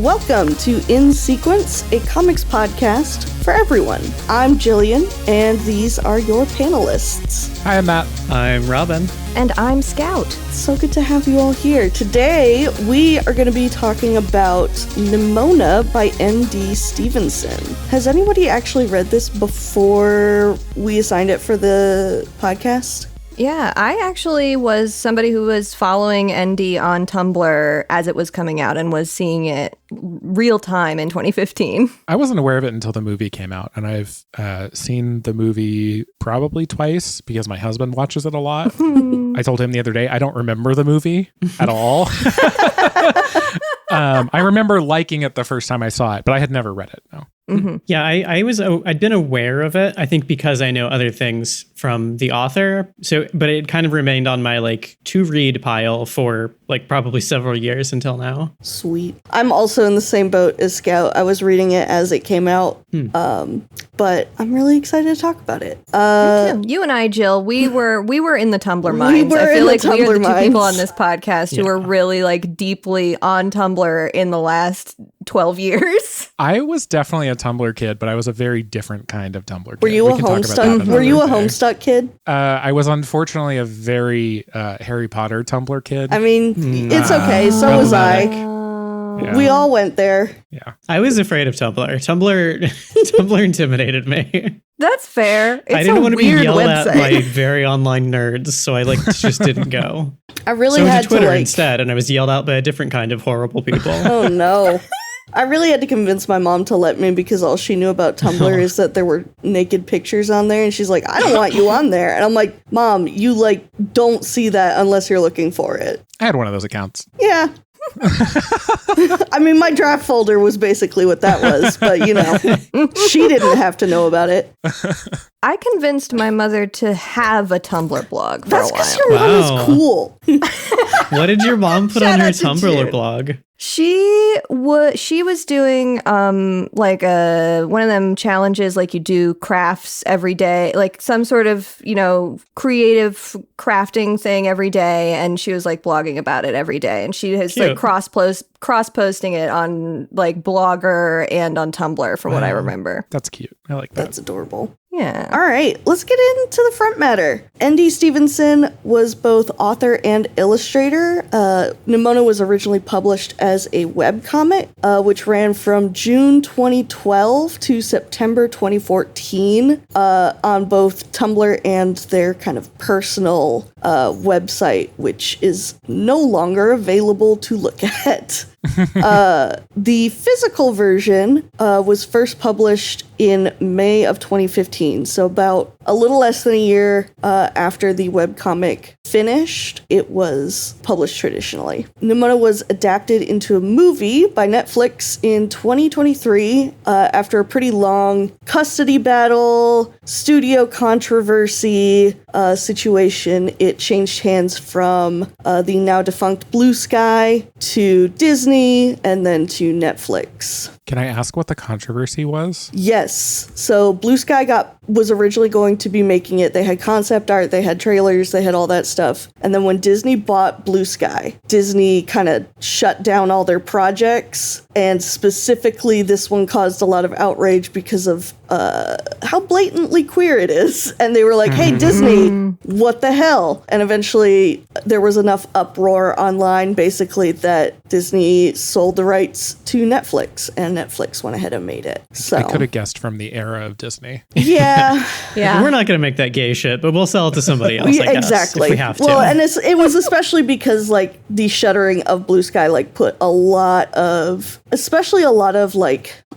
Welcome to In Sequence, a comics podcast for everyone. I'm Jillian, and these are your panelists. Hi, I'm Matt. I'm Robin. And I'm Scout. So good to have you all here. Today, we are going to be talking about Nimona by ND Stevenson. Has anybody actually read this before we assigned it for the podcast? Yeah, I actually was somebody who was following ND on Tumblr as it was coming out and was seeing it real time in 2015. I wasn't aware of it until the movie came out, and I've seen the movie probably twice because my husband watches it a lot. I told him the other day, I don't remember the movie at all. I remember liking it the first time I saw it, but I had never read it, no. Mm-hmm. Yeah, I'd been aware of it, I think because I know other things from the author. But it kind of remained on my to read pile for probably several years until now. Sweet. I'm also in the same boat as Scout. I was reading it as it came out, but I'm really excited to talk about it. You and I, Jill, we were in the Tumblr minds. I feel like we are the two people on this podcast who are really deeply on Tumblr in the last 12 years. I was definitely a Tumblr kid, but I was a very different kind of Tumblr kid. Were you a Homestuck kid? I was unfortunately a very Harry Potter Tumblr kid. I mean, it's okay. So was I. Yeah. We all went there. Yeah. I was afraid of Tumblr. Tumblr intimidated me. That's fair. I didn't want to be yelled at by very online nerds, so I just didn't go. I really had had to Twitter to instead, and I was yelled out by a different kind of horrible people. Oh no. I really had to convince my mom to let me because all she knew about Tumblr is that there were naked pictures on there, and she's like, I don't want you on there. And I'm like, Mom, you don't see that unless you're looking for it. I had one of those accounts. Yeah. I mean, my draft folder was basically what that was, but she didn't have to know about it. I convinced my mother to have a Tumblr blog for a while. That's because your mom is cool. What did your mom put on her Tumblr blog? She was doing one of them challenges you do crafts every day, some sort of creative crafting thing every day, and she was blogging about it every day, and she has cross posting it on Blogger and on Tumblr from what I remember. That's cute. I like that. That's adorable. Yeah. All right, let's get into the front matter. ND Stevenson was both author and illustrator. Nimona was originally published as a webcomic, which ran from June 2012 to September 2014 on both Tumblr and their kind of personal website, which is no longer available to look at. The physical version was first published in May of 2015, so about a little less than a year after the webcomic finished. It was published traditionally. Nimona was adapted into a movie by Netflix in 2023 after a pretty long custody battle, studio controversy situation. It changed hands from the now defunct Blue Sky to Disney and then to Netflix. Can I ask what the controversy was? Yes. So Blue Sky was originally going to be making it. They had concept art, they had trailers, they had all that stuff. And then when Disney bought Blue Sky, Disney kind of shut down all their projects. And specifically, this one caused a lot of outrage because of how blatantly queer it is. And they were like, hey, Disney, what the hell? And eventually, there was enough uproar online, basically, that Disney sold the rights to Netflix. And Netflix went ahead and made it. So I could have guessed from the era of Disney. Yeah. Yeah. We're not going to make that gay shit, but we'll sell it to somebody else, I guess, exactly. if we have to. Well, and it was especially because, the shuttering of Blue Sky, put a lot of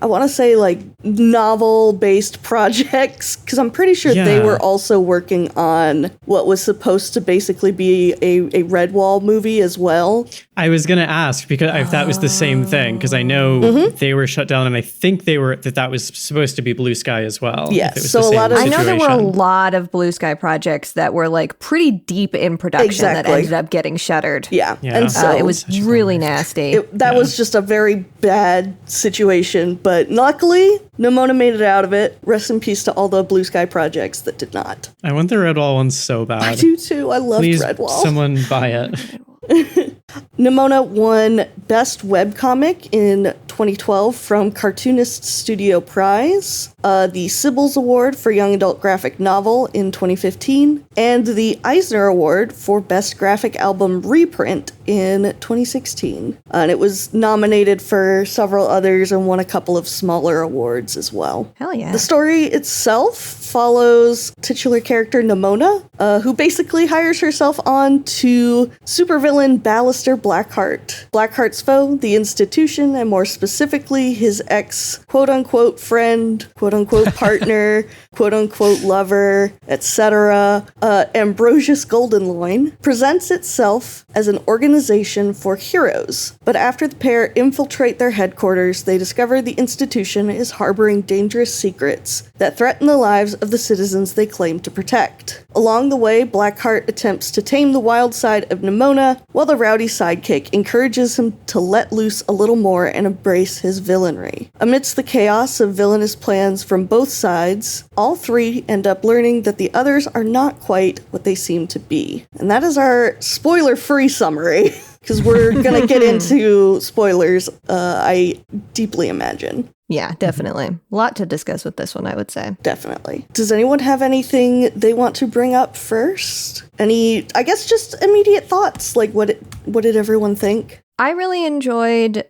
I want to say novel-based projects, because I'm pretty sure they were also working on what was supposed to basically be a Redwall movie as well. I was going to ask, because I thought it was the same thing, because I know they were shut down, and I think that was supposed to be Blue Sky as well. Yes, so I know there were a lot of Blue Sky projects that were pretty deep in production that ended up getting shuttered. Yeah. And so it was really nasty. That was just a very bad situation, but luckily Nimona made it out of it. Rest in peace to all the Blue Sky projects that did not. I want the Redwall one so bad. I do too. I love Please, Redwall. someone buy it. Nimona won Best Webcomic in 2012 from Cartoonist Studio Prize, the Sybil's Award for Young Adult Graphic Novel in 2015, and the Eisner Award for Best Graphic Album Reprint in 2016. And it was nominated for several others and won a couple of smaller awards as well. Hell yeah. The story itself follows titular character Nimona, who basically hires herself on to supervillain Ballister Blackheart. Blackheart's foe, the institution, and more specifically his ex quote-unquote friend, quote-unquote partner, quote-unquote lover, etc., Ambrosius Goldenloin, presents itself as an organization for heroes. But after the pair infiltrate their headquarters, they discover the institution is harboring dangerous secrets that threaten the lives of the citizens they claim to protect. Along the way, Blackheart attempts to tame the wild side of Nimona, while the rowdy sidekick encourages him to let loose a little more and embrace his villainry. Amidst the chaos of villainous plans from both sides, all three end up learning that the others are not quite what they seem to be. And that is our spoiler-free summary, because we're going to get into spoilers, I deeply imagine. Yeah, definitely. A lot to discuss with this one, I would say. Definitely. Does anyone have anything they want to bring up first? Any, I guess, just immediate thoughts? Like, what did everyone think? I really enjoyed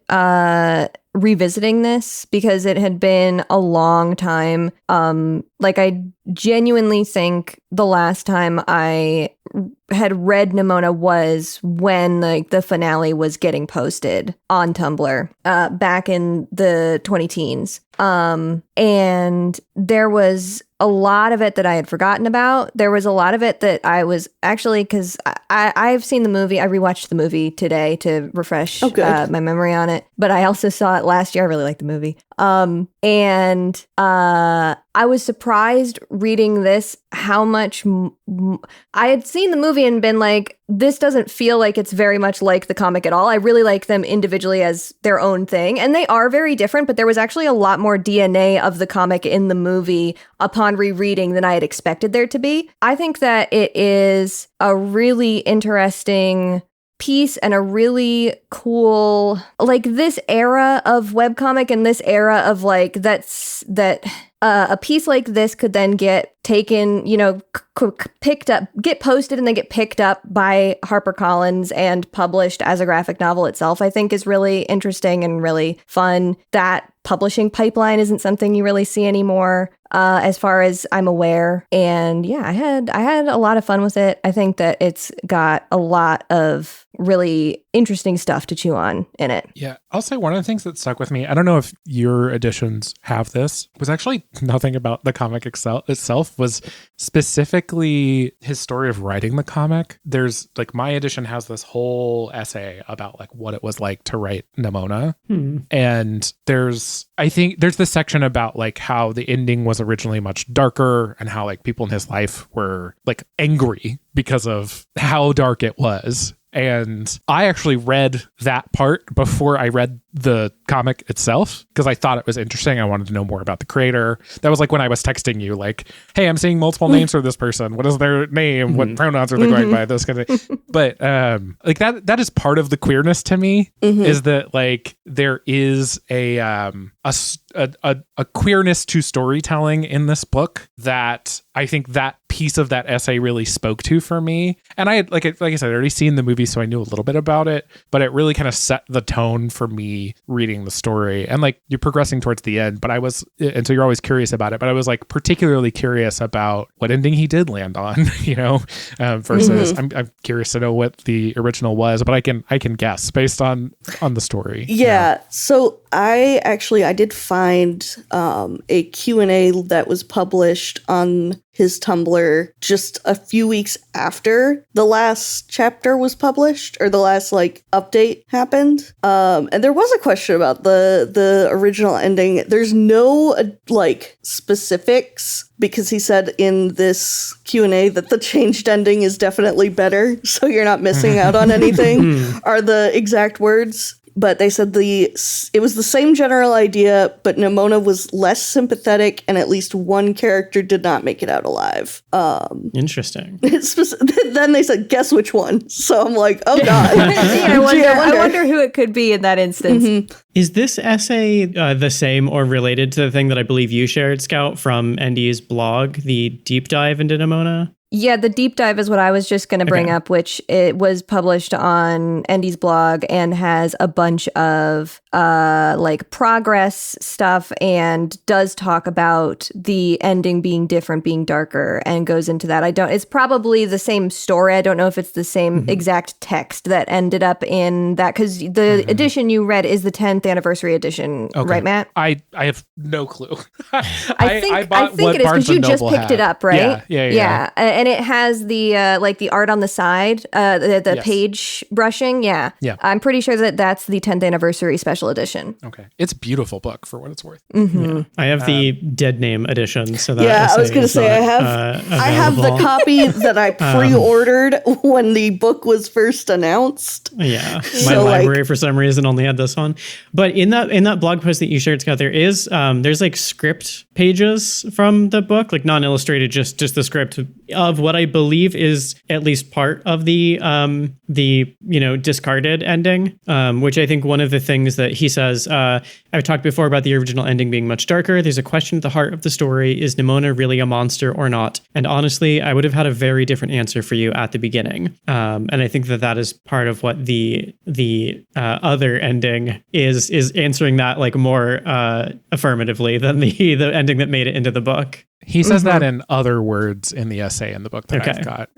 revisiting this because it had been a long time. I genuinely think the last time I had read Nimona was when the finale was getting posted on Tumblr back in the 2010s. And there was a lot of it that I had forgotten about. There was a lot of it that I was actually, because I've seen the movie. I rewatched the movie today to refresh my memory on it. But I also saw it last year. I really liked the movie. And I was surprised reading this how much I had seen the movie and been like, this doesn't feel like it's very much like the comic at all. I really like them individually as their own thing. And they are very different, but there was actually a lot more DNA of the comic in the movie upon rereading than I had expected there to be. I think that it is a really interesting piece and a really cool, like, this era of webcomic and this era of like a piece like this could then get taken, picked up, get posted and then get picked up by HarperCollins and published as a graphic novel itself, I think is really interesting and really fun. That publishing pipeline isn't something you really see anymore, as far as I'm aware. And yeah, I had a lot of fun with it. I think that it's got a lot of really interesting stuff to chew on in it. Yeah, I'll say one of the things that stuck with me, I don't know if your editions have this, was actually nothing about the comic itself, was specifically his story of writing the comic. There's like, my edition has this whole essay about like what it was like to write Nimona. And I think there's this section about like how the ending was originally much darker and how like people in his life were like angry because of how dark it was. And I actually read that part before I read the comic itself because I thought it was interesting. I wanted to know more about the creator. That was like when I was texting you like, hey, I'm seeing multiple names for this person. What is their name? What pronouns are they going by? This kind of thing. But like that is part of the queerness to me, is that like there is a queerness to storytelling in this book that I think that piece of that essay really spoke to for me. And I had, like I said, I'd already seen the movie, so I knew a little bit about it, but it really kind of set the tone for me reading the story. And like, you're progressing towards the end, but and so you're always curious about it, but I was like particularly curious about what ending he did land on, versus I'm curious to know what the original was, but I can guess based on the story. Yeah. So I did find a Q&A that was published on his Tumblr just a few weeks after the last chapter was published, or the last like update happened. And there was a question about the original ending. There's no like specifics, because he said in this Q&A that the changed ending is definitely better, so you're not missing out on anything, are the exact words. But they said it was the same general idea, but Nimona was less sympathetic, and at least one character did not make it out alive. Interesting. Then they said, guess which one? So I'm like, oh god. I wonder who it could be in that instance. Mm-hmm. Is this essay the same or related to the thing that I believe you shared, Scout, from ND's blog, the deep dive into Nimona? Yeah, the deep dive is what I was just going to bring up, which it was published on ND's blog and has a bunch of like progress stuff and does talk about the ending being different, being darker, and goes into that. It's probably the same story. I don't know if it's the same exact text that ended up in that, because the edition you read is the 10th anniversary edition, right, Matt? I have no clue. I think it is, because you just picked it up, right? Yeah. And it has the like the art on the side, the page brushing. Yeah. I'm pretty sure that's the 10th anniversary special edition. Okay, it's a beautiful book for what it's worth. Yeah. I have the Dead Name edition, so that I was going to say I have the copy that I pre-ordered when the book was first announced. Yeah, my library for some reason only had this one. But in that blog post that you shared, Scott, there's like script pages from the book, like non-illustrated, just the script of what I believe is at least part of the discarded ending, which I think one of the things that he says, I've talked before about the original ending being much darker. There's a question at the heart of the story: is Nimona really a monster or not? And honestly, I would have had a very different answer for you at the beginning. And I think that is part of what the other ending is answering that like more affirmative than the ending that made it into the book. He says that in other words in the essay in the book that I've got.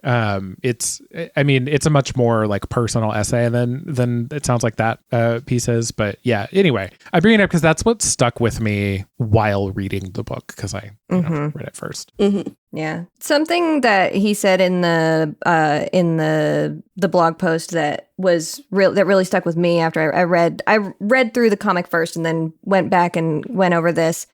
It's a much more like personal essay than it sounds like that piece is. But yeah, anyway, I bring it up because that's what stuck with me while reading the book, because I read it first. Yeah, something that he said in the blog post that was that really stuck with me after I read through the comic first and then went back and went over this.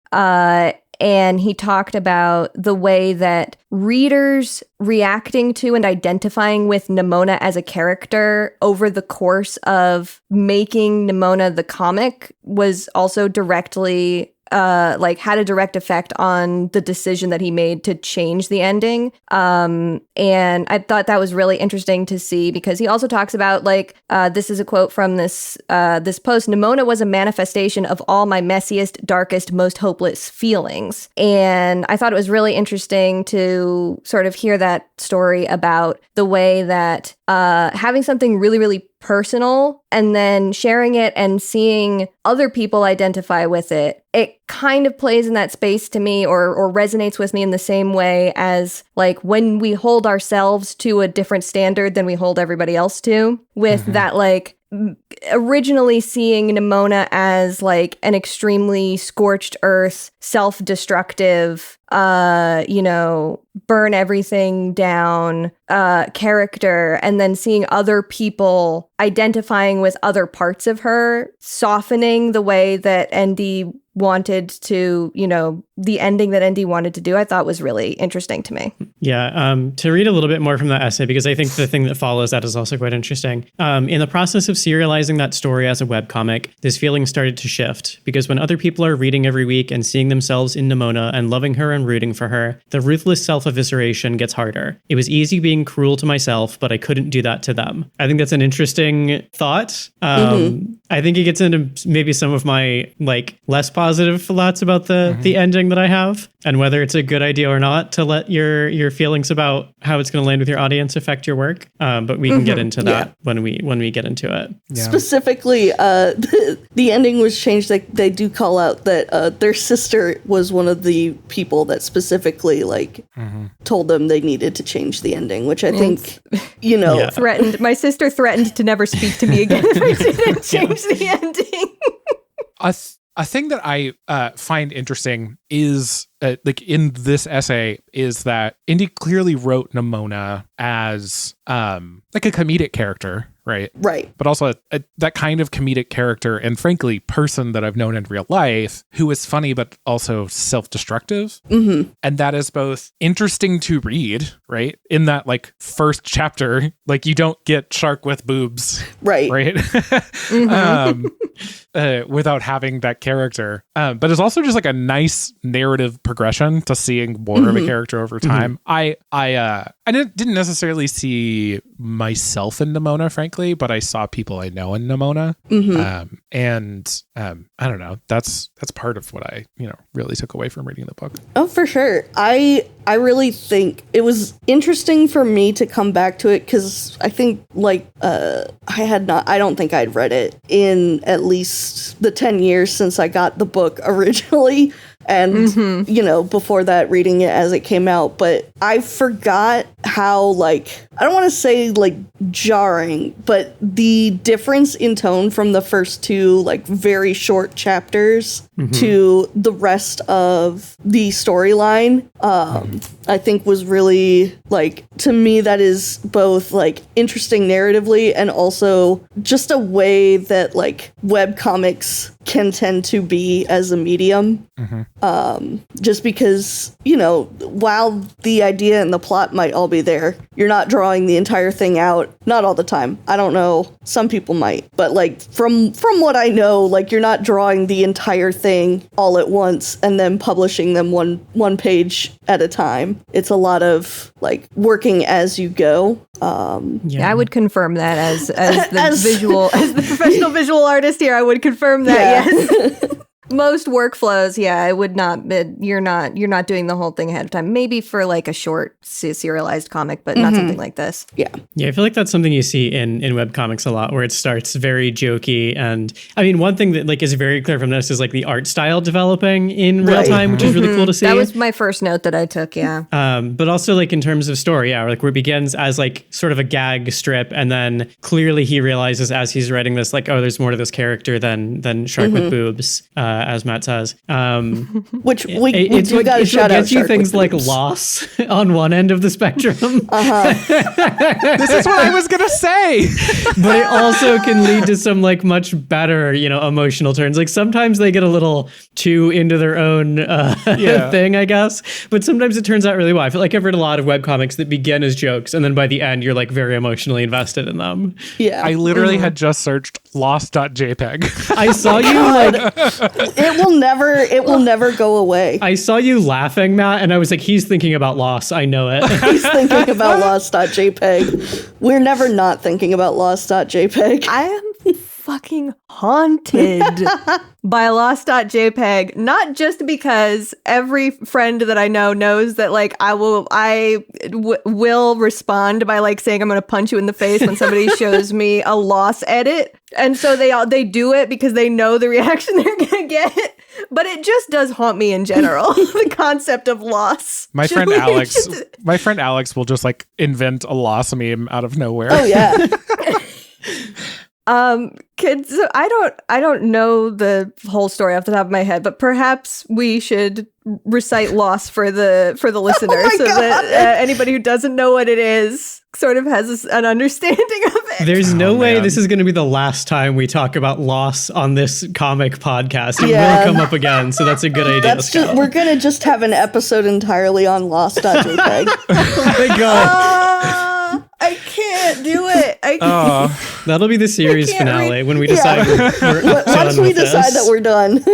And he talked about the way that readers reacting to and identifying with Nimona as a character over the course of making Nimona the comic was also directly had a direct effect on the decision that he made to change the ending. And I thought that was really interesting to see, because he also talks about this is a quote from this post: "Nimona was a manifestation of all my messiest, darkest, most hopeless feelings." And I thought it was really interesting to sort of hear that story about the way that having something really, really personal and then sharing it and seeing other people identify with it, it kind of plays in that space to me, or resonates with me in the same way as like when we hold ourselves to a different standard than we hold everybody else to, with that originally seeing Nimona as like an extremely scorched earth, self-destructive, burn everything down character, and then seeing other people identifying with other parts of her, softening the way that ND wanted to, the ending that ND wanted to do, I thought was really interesting to me. Yeah, to read a little bit more from that essay, because I think the thing that follows that is also quite interesting. In the process of serializing that story as a webcomic, this feeling started to shift, because when other people are reading every week and seeing themselves in Nimona and loving her and rooting for her, the ruthless self-evisceration gets harder. It was easy being cruel to myself, but I couldn't do that to them. I think that's an interesting thought. I think it gets into maybe some of my less positive thoughts about the ending that I have, and whether it's a good idea or not to let your feelings about how it's going to land with your audience affect your work. But we can get into that when we get into it. Yeah. Specifically, the ending was changed. They do call out that their sister was one of the people that specifically told them they needed to change the ending, which I think, threatened. My sister threatened to never speak to me again if I didn't change the ending. A thing that I find interesting is, in this essay, is that Indy clearly wrote Nimona as a comedic character, right? Right. But also that kind of comedic character and frankly person that I've known in real life who is funny but also self-destructive. Mm-hmm. And that is both interesting to read, right? In that like first chapter, like you don't get shark with boobs, Right. right? Without having that character. But it's also just like a nice narrative progression to seeing more of a character over time. I didn't necessarily see myself in Nimona, frankly, but I saw people I know in Nimona. And I don't know. That's part of what I, really took away from reading the book. Oh, for sure. I really think it was interesting for me to come back to it because I think I don't think I'd read it in at least the 10 years since I got the book originally. And, before that, reading it as it came out. But I forgot how, I don't want to say, jarring, but the difference in tone from the first two, very short chapters to the rest of the storyline, I think was really, to me, that is both, interesting narratively and also just a way that, webcomics can tend to be as a medium. Just because, while the idea and the plot might all be there, you're not drawing the entire thing out. Not all the time. I don't know. Some people might. But from what I know, you're not drawing the entire thing all at once and then publishing them one page at a time. It's a lot of working as you go. I would confirm that as the professional visual artist here. I would confirm that. Yes. Most workflows, I would not. You're not doing the whole thing ahead of time. Maybe for a short serialized comic, but not something like this. Yeah, I feel like that's something you see in webcomics a lot, where it starts very jokey. And I mean, one thing that is very clear from this is the art style developing in real time, which is really cool to see. That was my first note that I took. Yeah. But also in terms of story, where it begins as sort of a gag strip, and then clearly he realizes as he's writing this, oh, there's more to this character than shark with boobs. As Matt says, which we got to shout out. Gets you things like Loss on one end of the spectrum. This is what I was gonna say. But it also can lead to some much better, emotional turns. Sometimes they get a little too into their own thing, I guess. But sometimes it turns out really well. I feel like I've read a lot of webcomics that begin as jokes, and then by the end, you're very emotionally invested in them. Yeah, I literally had just searched Loss.jpg. I saw you It will never go away. I saw you laughing, Matt, and I was he's thinking about Loss. I know it. He's thinking about Loss.jpg. We're never not thinking about Loss.jpg. I am fucking haunted by Loss.jpg, not just because every friend that I know knows that I will respond by saying I'm going to punch you in the face when somebody shows me a Loss edit, and so they do it because they know the reaction they're going to get. But it just does haunt me in general. The concept of Loss. My friend Alex will just invent a Loss meme out of nowhere. Oh yeah. Kids, so I don't know the whole story off the top of my head, but perhaps we should recite Loss for the listener, so that anybody who doesn't know what it is sort of has an understanding of it. There's no way this is going to be the last time we talk about Loss on this comic podcast. It will come up again, so that's a good idea. We're gonna just have an episode entirely on Loss.jpg. Oh my god. I can't do it. That'll be the series finale when we decide once we decide that we're done.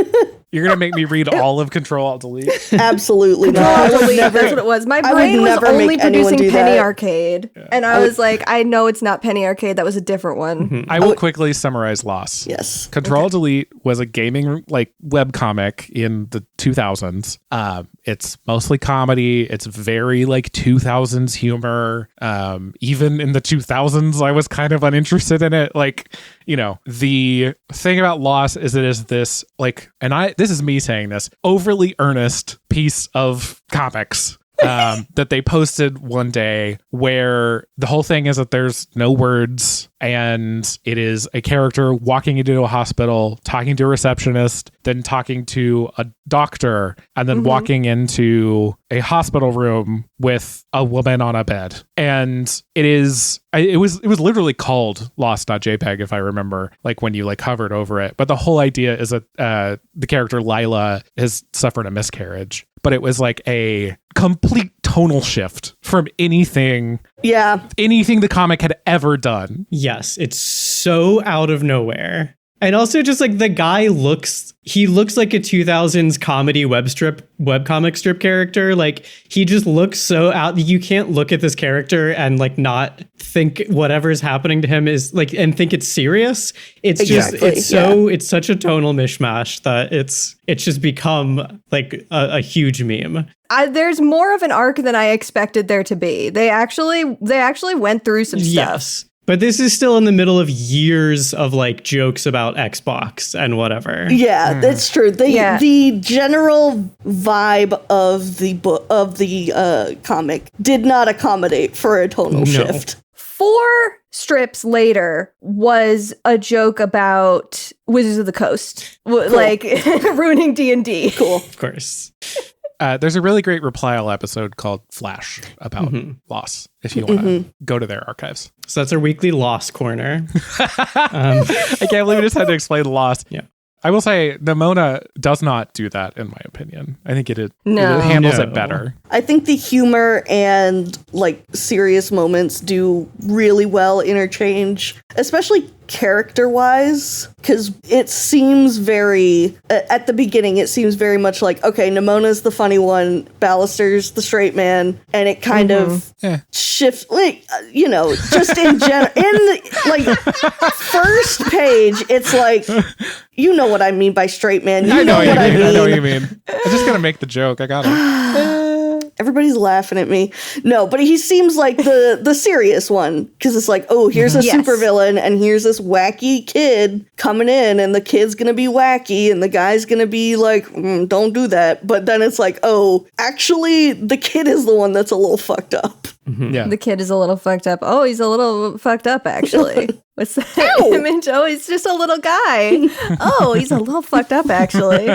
You're going to make me read all of Control-Alt-Delete? Absolutely not. That's what it was. My brain was only producing Penny Arcade. Yeah. And I was I know it's not Penny Arcade. That was a different one. Mm-hmm. I will quickly summarize Loss. Yes. Control-Delete was a gaming webcomic in the 2000s. It's mostly comedy. It's very 2000s humor. Even in the 2000s, I was kind of uninterested in it. The thing about Loss is it is this this is me saying this, overly earnest piece of comics that they posted one day where the whole thing is that there's no words and it is a character walking into a hospital, talking to a receptionist, then talking to a doctor, and then walking into a hospital room with a woman on a bed. And it was literally called Loss.jpg, if I remember, like when you like hovered over it. But the whole idea is that the character Lila has suffered a miscarriage. But it was like a complete tonal shift from anything the comic had ever done. Yes, it's so out of nowhere. And also just like the guy looks like a 2000s comedy webcomic strip character. Like he just looks so out. You can't look at this character and like not think whatever's happening to him is like, and think it's serious. It's it's such a tonal mishmash that it's just become like a huge meme. There's more of an arc than I expected there to be. They actually went through some stuff. Yes. But this is still in the middle of years of like jokes about Xbox and whatever. Yeah, that's true. The general vibe of the comic did not accommodate for a tonal shift. 4 strips later was a joke about Wizards of the Coast, like ruining D&D. Cool, of course. There's a really great Reply All episode called Flash about Loss, if you want to go to their archives. So that's our weekly Loss corner. I can't believe we just had to explain Loss. Yeah. I will say Nimona does not do that, in my opinion. I think it handles it better. I think the humor and like serious moments do really well interchange, especially character-wise, because it seems very, at the beginning, it seems very much like, okay, Nimona's the funny one, Ballister's the straight man, and it kind of shifts, like, just in general, in the, like, first page, it's like, you know what I mean by straight man. I know what you mean. I'm just gonna make the joke. I got it. Everybody's laughing at me. No, but he seems like the serious one, because it's like, oh, here's a supervillain, and here's this wacky kid coming in, and the kid's gonna be wacky, and the guy's gonna be like, don't do that. But then it's like, oh, actually, the kid is the one that's a little fucked up. Yeah, the kid is a little fucked up. Oh, he's a little fucked up, actually. What's that image? Oh, he's just a little guy. Oh, he's a little fucked up, actually.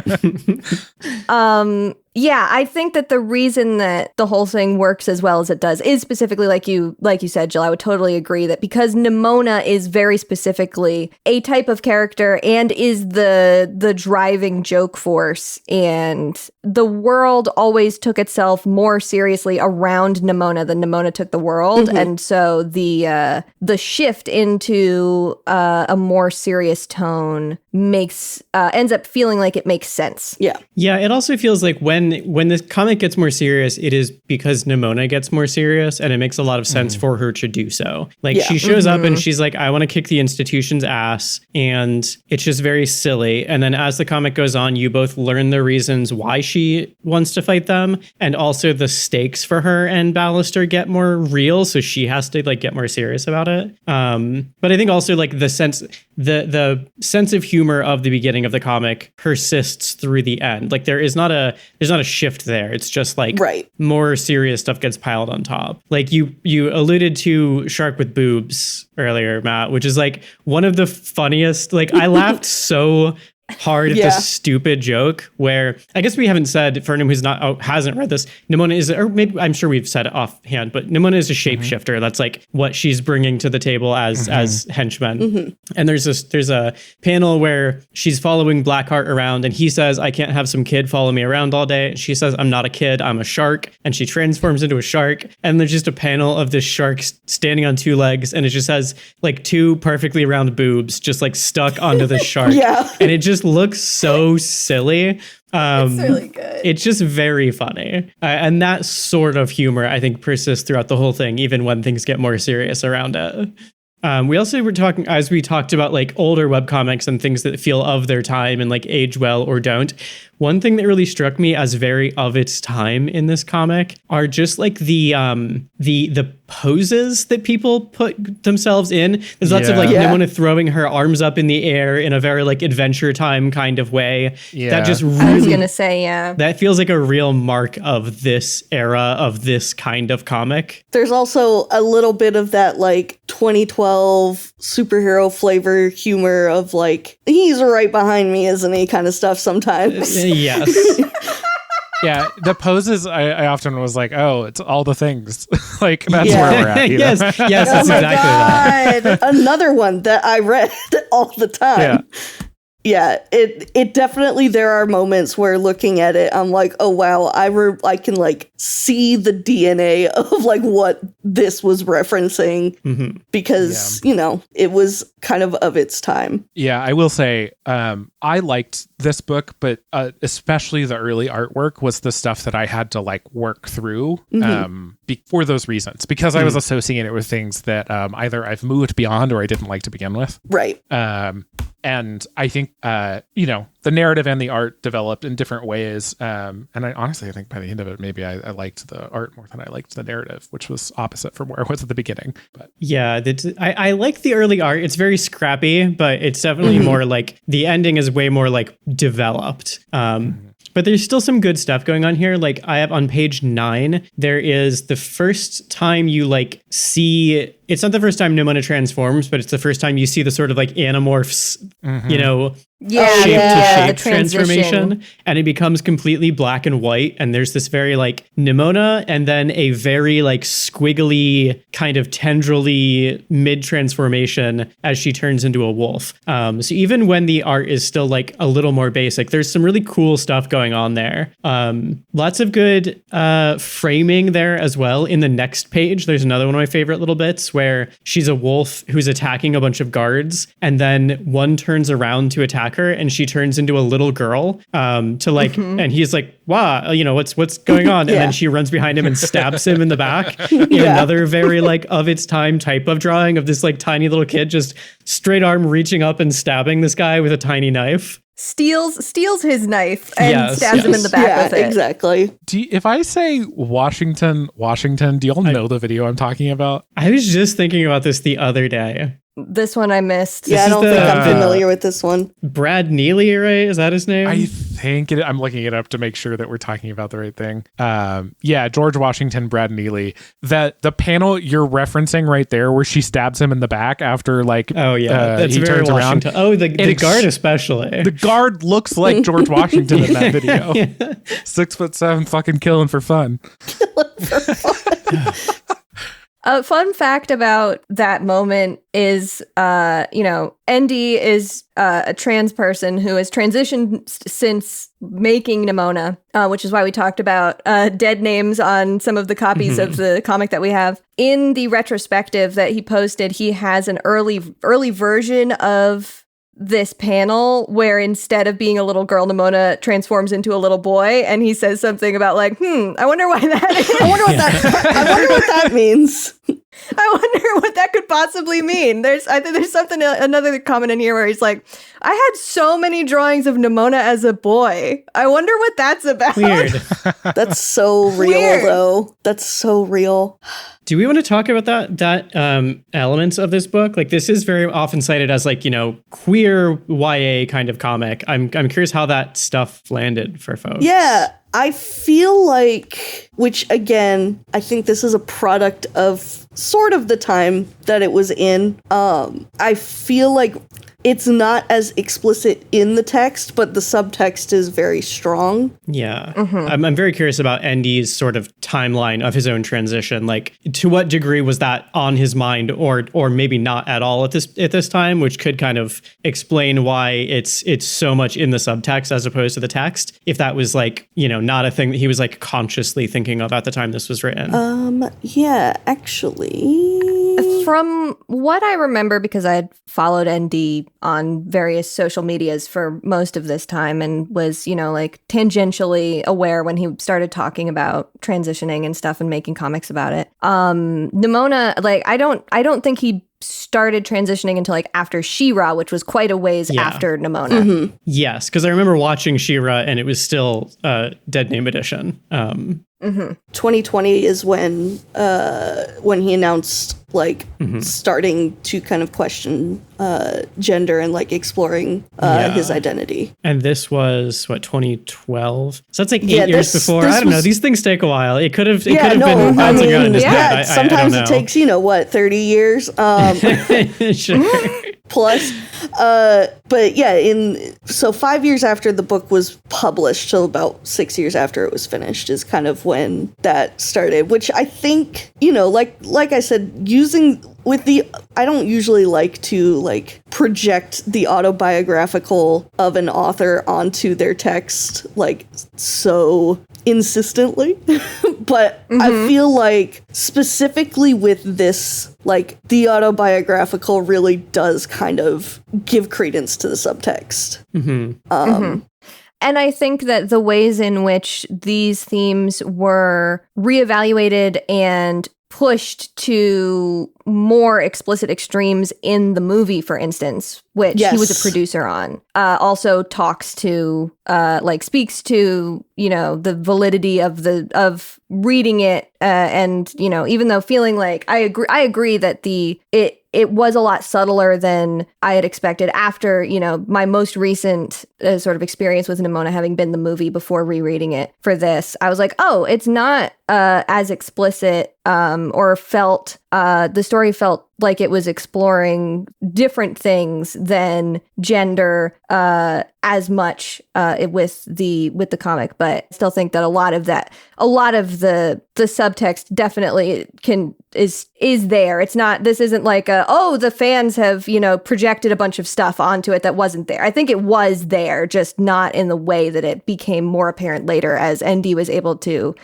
Yeah, I think that the reason that the whole thing works as well as it does is specifically like you said, Jill. I would totally agree that because Nimona is very specifically a type of character and is the driving joke force, and the world always took itself more seriously around Nimona than Nimona took the world, and so the shift into a more serious tone ends up feeling like it makes sense. Yeah, it also feels like when the comic gets more serious, it is because Nimona gets more serious, and it makes a lot of sense for her to do so. Like she shows up and she's like, I want to kick the institution's ass, and it's just very silly. And then as the comic goes on, you both learn the reasons why she wants to fight them, and also the stakes for her and Ballister get more real, so she has to like get more serious about it. But I think also like the sense of humor of the beginning of the comic persists through the end. Like there's not a shift there. It's just like more serious stuff gets piled on top. Like you alluded to Shark with Boobs earlier, Matt, which is like one of the funniest. Like I laughed so hard at this stupid joke where I guess we haven't said, for anyone who's hasn't read this, Nimona is, or maybe I'm sure we've said it offhand, but Nimona is a shapeshifter. That's like what she's bringing to the table as henchmen. And there's a panel where she's following Blackheart around, and he says, I can't have some kid follow me around all day. And she says, I'm not a kid, I'm a shark. And she transforms into a shark. And there's just a panel of this shark standing on 2 legs, and it just has like 2 perfectly round boobs just like stuck onto the shark. And it just looks so silly. It's really good. It's just very funny. And that sort of humor, I think, persists throughout the whole thing, even when things get more serious around it. We also were talking, as we talked about like older webcomics and things that feel of their time and like age well or don't. One thing that really struck me as very of its time in this comic are just like the poses that people put themselves in. There's lots of like Nimona throwing her arms up in the air in a very like Adventure Time kind of way. Yeah. That just I was really, gonna say, yeah. that feels like a real mark of this era of this kind of comic. There's also a little bit of that like 2012 superhero flavor humor of like, he's right behind me, isn't he, kind of stuff sometimes. Yes. Yeah, the poses, I often was like, oh, it's all the things. Like, that's where we're at. Yes, Know? yes, Oh that's my exactly that. God. Another one that I read all the time. Yeah, it definitely, there are moments where looking at it, I'm like, oh wow, I can like see the DNA of like what this was referencing because, you know, it was kind of its time. Yeah, I will say, I liked this book, but especially the early artwork was the stuff that I had to like work through for those reasons, because I was associating it with things that either I've moved beyond or I didn't like to begin with. Right. And I think, you know, the narrative and the art developed in different ways. And I honestly, I think by the end of it, maybe I liked the art more than I liked the narrative, which was opposite from where I was at the beginning. But yeah, I like the early art. It's very scrappy, but it's definitely more like the ending is way more like developed. But there's still some good stuff going on here. Like I have on page 9, there is the first time you like see, it's not the first time Nimona transforms, but it's the first time you see the sort of like Animorphs, you know, shape to shape transformation, and it becomes completely black and white. And there's this very like Nimona and then a very like squiggly kind of tendrily mid transformation as she turns into a wolf. So even when the art is still like a little more basic, there's some really cool stuff going on there. Lots of good framing there as well. In the next page, there's another one of my favorite little bits where she's a wolf who's attacking a bunch of guards, and then one turns around to attack her and she turns into a little girl to like, and he's like, wow, you know, what's going on? And then she runs behind him and stabs him in the back in another very like of its time type of drawing of this like tiny little kid just straight arm reaching up and stabbing this guy with a tiny knife. Steals his knife and stabs him in the back with it. Exactly. if I say Washington, do y'all know the video I'm talking about? I was just thinking about this the other day. This one I missed. Yeah, I don't think I'm familiar with this one. Brad Neely, right? Is that his name? I think it. I'm looking it up to make sure that we're talking about the right thing. Yeah, George Washington, Brad Neely. That the panel you're referencing right there, where she stabs him in the back after like, that's he very turns around. Oh, the guard especially. The guard looks like George Washington in that video. 6'7", fucking killing for fun. A fun fact about that moment is, you know, ND is a trans person who has transitioned since making Nimona, which is why we talked about dead names on some of the copies of the comic that we have. In the retrospective that he posted, he has an early version of this panel where instead of being a little girl, Nimona transforms into a little boy, and he says something about like, I wonder why that is. I wonder what that means. I wonder what that could possibly mean. I think there's something, another comment in here where he's like, I had so many drawings of Nimona as a boy. I wonder what that's about. Weird. That's so real, though. That's so real. Do we want to talk about that elements of this book? Like, this is very often cited as like, you know, queer YA kind of comic. I'm curious how that stuff landed for folks. Yeah. I feel like, which again, I think this is a product of sort of the time that it was in. I feel like it's not as explicit in the text, but the subtext is very strong. Yeah. I'm very curious about ND's sort of timeline of his own transition. Like, to what degree was that on his mind, or maybe not at all at this time, which could kind of explain why it's so much in the subtext as opposed to the text. If that was like, you know, not a thing that he was like consciously thinking of at the time this was written. Yeah, actually. From what I remember, because I had followed ND on various social medias for most of this time and was, you know, like tangentially aware when he started talking about transitioning and stuff and making comics about it. Nimona, like, I don't think he started transitioning until like after She-Ra, which was quite a ways after Nimona. Yes, because I remember watching She-Ra and it was still Dead Name Edition. 2020 is when he announced like starting to kind of question gender and like exploring his identity. And this was what, 2012? So that's like 8 years before. I don't know. These things take a while. It could have been bouncing around in his head. Sometimes it takes 30 years. Sure. Plus, but yeah, so 5 years after the book was published, so about 6 years after it was finished, is kind of when that started. Which I think, like I said, using with I don't usually like to like project the autobiographical of an author onto their text like so insistently, but I feel like specifically with this, like the autobiographical really does kind of give credence to the subtext. And I think that the ways in which these themes were reevaluated and pushed to more explicit extremes in the movie, for instance, which he was a producer on, also talks to, speaks to, the validity of reading it, and even though feeling like I agree that it was a lot subtler than I had expected after, my most recent sort of experience with Nimona having been the movie before rereading it for this. I was like, oh, it's not as explicit or felt, the story felt like it was exploring different things than gender as much with the comic, but I still think that a lot of the subtext definitely is there. It's not, this isn't like the fans have projected a bunch of stuff onto it that wasn't there. I think it was there, just not in the way that it became more apparent later as ND was able to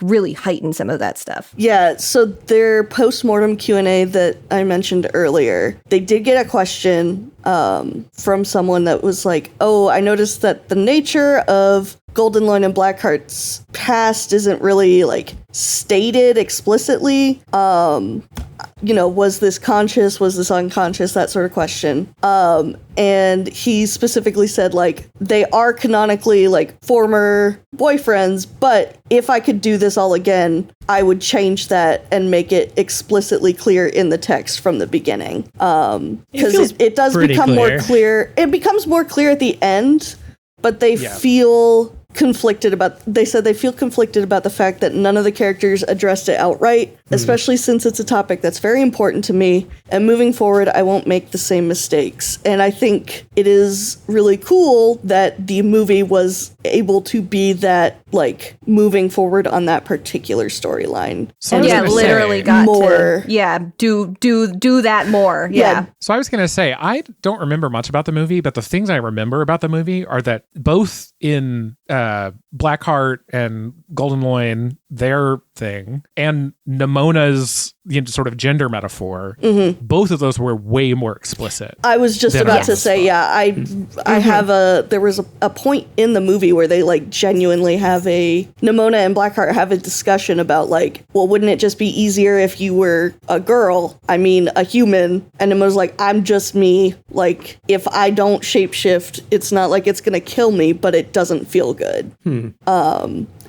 really heighten some of that stuff. Yeah, so their post-mortem Q&A that I mentioned earlier, they did get a question from someone that was like, oh, I noticed that the nature of Goldenloin and Blackheart's past isn't really like stated explicitly. Was this conscious? Was this unconscious? That sort of question. And he specifically said, like, they are canonically, like, former boyfriends, but if I could do this all again, I would change that and make it explicitly clear in the text from the beginning. Because it does become more clear. It becomes more clear at the end, but they feel conflicted about the fact that none of the characters addressed it outright, especially since it's a topic that's very important to me, and moving forward I won't make the same mistakes. And I think it is really cool that the movie was able to be that, like, moving forward on that particular storyline. So and literally got more do that more. Yeah. So I was gonna say, I don't remember much about the movie, but the things I remember about the movie are that both in Blackheart and Goldenloin, their thing, and Nimona's sort of gender metaphor, both of those were way more explicit. I was just about to say, there was a point in the movie where they like genuinely have Nimona and Blackheart have a discussion about like, well, wouldn't it just be easier if you were a girl? I mean, a human. And Nimona's like, I'm just me. Like, if I don't shapeshift, it's not like it's gonna kill me, but it doesn't feel good.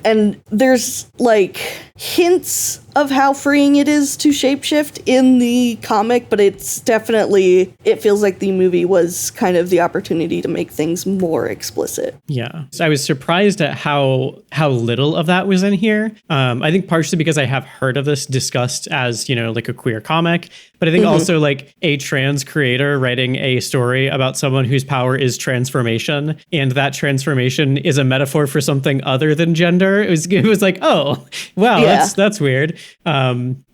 And there's like hints of how freeing it is to shapeshift in the comic, but it feels like the movie was kind of the opportunity to make things more explicit. Yeah. So I was surprised at how little of that was in here. I think partially because I have heard of this discussed as, like a queer comic, but I think also like a trans creator writing a story about someone whose power is transformation, and that transformation is a metaphor for something other than gender. It was like, oh, wow, that's weird.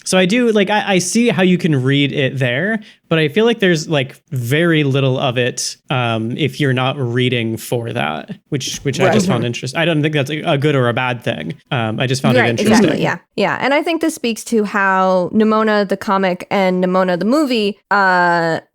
So I do like, I see how you can read it there, but I feel like there's like very little of it if you're not reading for that, which I just found interesting. I don't think that's a good or a bad thing. I just found it interesting. Exactly, yeah. And I think this speaks to how Nimona the comic and Nimona the movie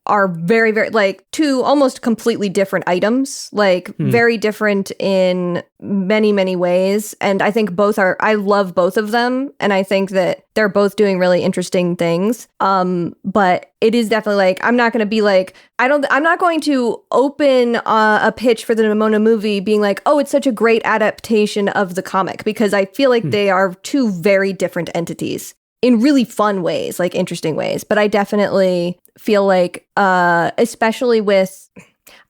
are very, very like two almost completely different items, like very different in many, many ways. And I think I love both of them. And I think that they're both doing really interesting things. But it is definitely like, I'm not going to be like, I'm not going to open a pitch for the Nimona movie being like, oh, it's such a great adaptation of the comic, because I feel like they are two very different entities in really fun ways, like interesting ways. But I definitely feel like, especially with,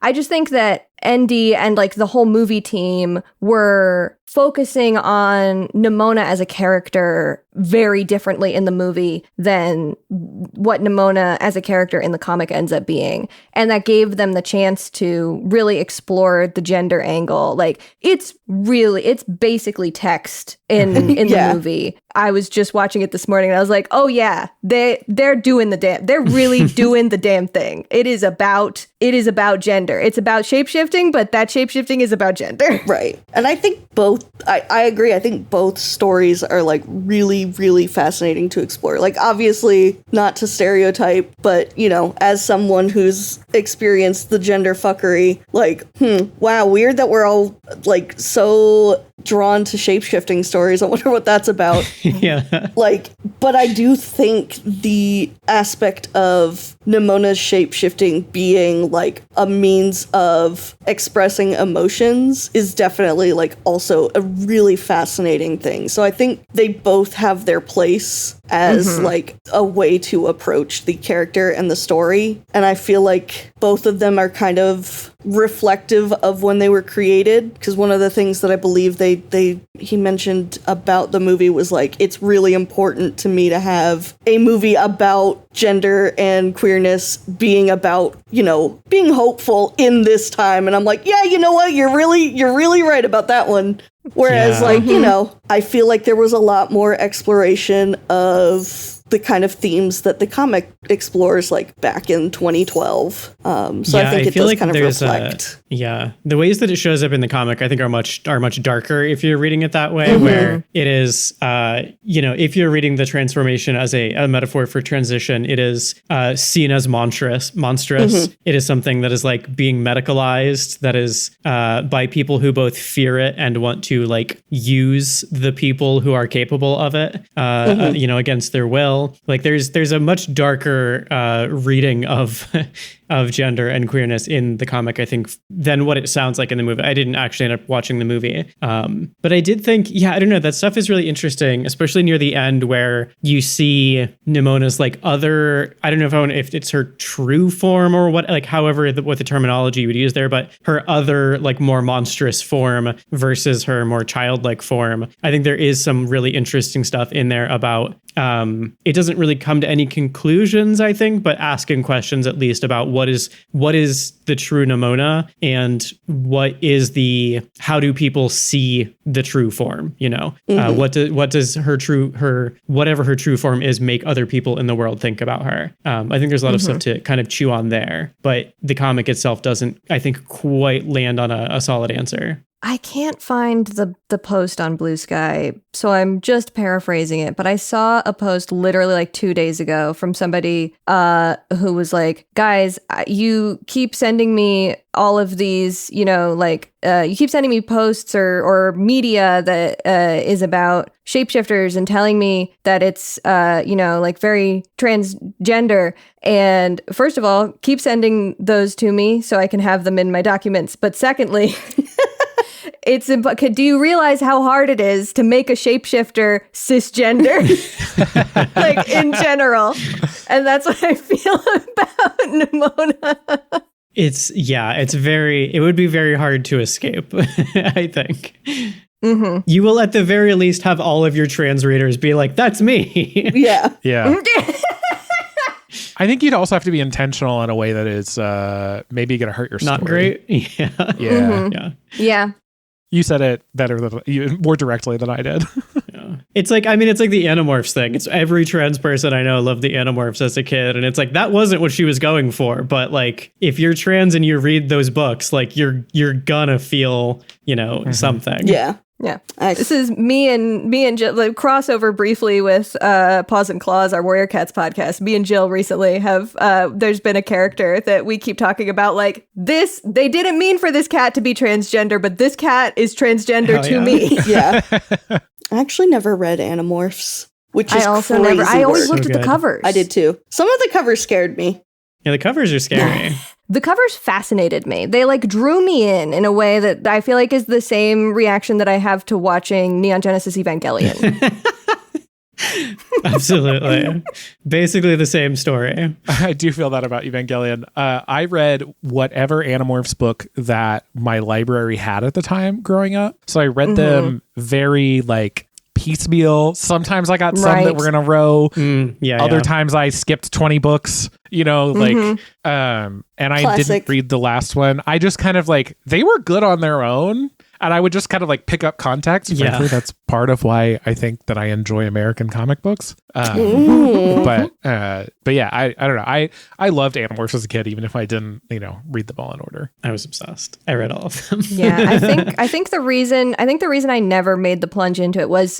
I just think that ND and like the whole movie team were focusing on Nimona as a character very differently in the movie than what Nimona as a character in the comic ends up being. And that gave them the chance to really explore the gender angle. Like it's basically text in the movie. I was just watching it this morning and I was like, oh yeah, they're doing they're really doing the damn thing. It is about gender. It's about shapeshifting, but that shapeshifting is about gender. Right. And I think I agree. I think both stories are like really, really fascinating to explore. Like obviously not to stereotype, but you know, as someone who's experienced the gender fuckery, like, wow, weird that we're all like so drawn to shapeshifting stories. I wonder what that's about. Yeah. Like, but I do think the aspect of Nimona's shapeshifting being like a means of expressing emotions is definitely like also a really fascinating thing. So I think they both have their place as like a way to approach the character and the story. And I feel like both of them are kind of reflective of when they were created, because one of the things that I believe he mentioned about the movie was like, it's really important to me to have a movie about gender and queerness being about, you know, being hopeful in this time. And I'm like, yeah, you know what, you're really right about that one. Whereas like, you know, I feel like there was a lot more exploration of the kind of themes that the comic explores like back in 2012. So I think it does kind of reflect. The ways that it shows up in the comic, I think are much darker if you're reading it that way, where it is, you know, if you're reading the transformation as a metaphor for transition, it is seen as monstrous. It is something that is like being medicalized, that is by people who both fear it and want to like use the people who are capable of it, you know, against their will. Like there's a much darker reading of gender and queerness in the comic, I think, than what it sounds like in the movie. I didn't actually end up watching the movie. But I did think, I don't know, that stuff is really interesting, especially near the end where you see Nimona's like other, I don't know if it's her true form or what, like however, what the terminology you would use there, but her other like more monstrous form versus her more childlike form. I think there is some really interesting stuff in there about, it doesn't really come to any conclusions, I think, but asking questions at least about what is the true Nimona and how do people see the true form, you know? What does whatever her true form is make other people in the world think about her? I think there's a lot of stuff to kind of chew on there, but the comic itself doesn't, I think, quite land on a solid answer. I can't find the post on Blue Sky, so I'm just paraphrasing it, but I saw a post literally like 2 days ago from somebody who was like, guys, you keep sending me all of these, you know, like you keep sending me posts or media that is about shapeshifters and telling me that it's, you know, like very transgender. And first of all, keep sending those to me so I can have them in my documents. But secondly... do you realize how hard it is to make a shapeshifter cisgender? Like in general. And that's what I feel about Nimona. It would be very hard to escape, I think. You will at the very least have all of your trans readers be like, that's me. Yeah. I think you'd also have to be intentional in a way that is maybe going to hurt your story. Not great. Yeah. You said it more directly than I did. It's like, I mean, it's like the Animorphs thing. It's every trans person I know loved the Animorphs as a kid. And it's like, that wasn't what she was going for. But like, if you're trans and you read those books, like you're gonna feel, you know, something. Yeah. Yeah. Nice. This is me and Jill, like, crossover briefly with Paws and Claws, our Warrior Cats podcast. Me and Jill recently have, there's been a character that we keep talking about, like, this, they didn't mean for this cat to be transgender, but this cat is transgender to me. Yeah. I actually never read Animorphs, which is I also crazy I always work. looked at the covers. I did too. Some of the covers scared me. Yeah, the covers are scary. The covers fascinated me. They like drew me in a way that I feel like is the same reaction that I have to watching Neon Genesis Evangelion. Absolutely. Basically the same story. I do feel that about Evangelion. I read whatever Animorphs book that my library had at the time growing up. So I read them very like piecemeal. Sometimes I got some that were in a row. Other times I skipped 20 books, you know, like, and I didn't read the last one. I just kind of like, they were good on their own. And I would just kind of like pick up context. Frankly, that's part of why I think that I enjoy American comic books. But yeah, I don't know. I loved Animorphs as a kid, even if I didn't, you know, read them all in order. I was obsessed. I read all of them. Yeah, I think the reason I never made the plunge into it was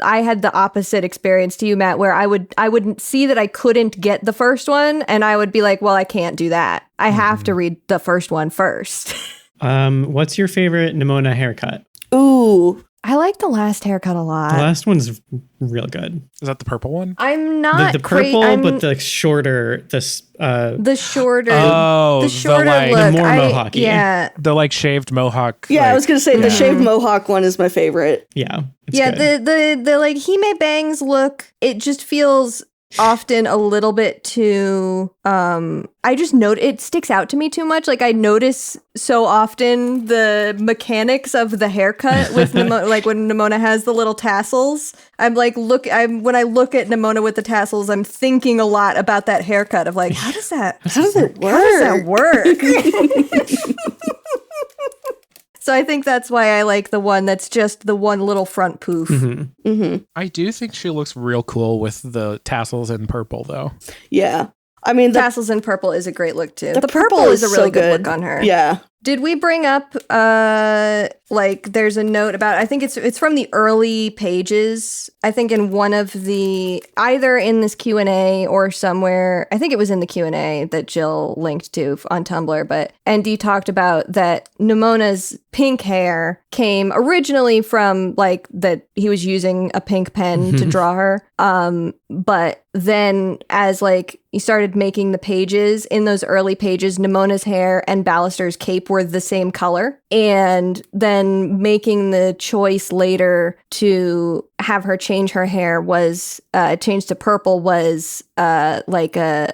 I had the opposite experience to you, Matt, where I would see that I couldn't get the first one, and I would be like, well, I can't do that. I have to read the first one first. What's your favorite Nimona haircut? Ooh. I like the last haircut a lot. The last one's real good. Is that the purple one? I'm not the purple, but the shorter, the shorter like, the look. more mohawky. Yeah, the like shaved mohawk. Yeah, like, I was gonna say the shaved mohawk one is my favorite. Yeah, good. the like Hime Bangs look. It just feels often a little bit too I just note it sticks out to me too much. Like I notice so often the mechanics of the haircut with Nimona, like when Nimona has the little tassels. I'm like when I look at Nimona with the tassels, I'm thinking a lot about that haircut of like how does it work? So I think that's why I like the one that's just the one little front poof. I do think she looks real cool with the tassels in purple, though. Yeah. I mean, tassels in purple is a great look, too. The purple is a really good look on her. Yeah. Did we bring up, like, there's a note about, I think it's from the early pages. I think in one of the, either in this Q&A or somewhere, I think it was in the Q&A that Jill linked to on Tumblr, but ND talked about that Nimona's pink hair came originally from, like, that he was using a pink pen to draw her. But then as, like, he started making the pages, in those early pages, Nimona's hair and Ballister's cape were the same color. And then making the choice later to have her change her hair was changed to purple was like a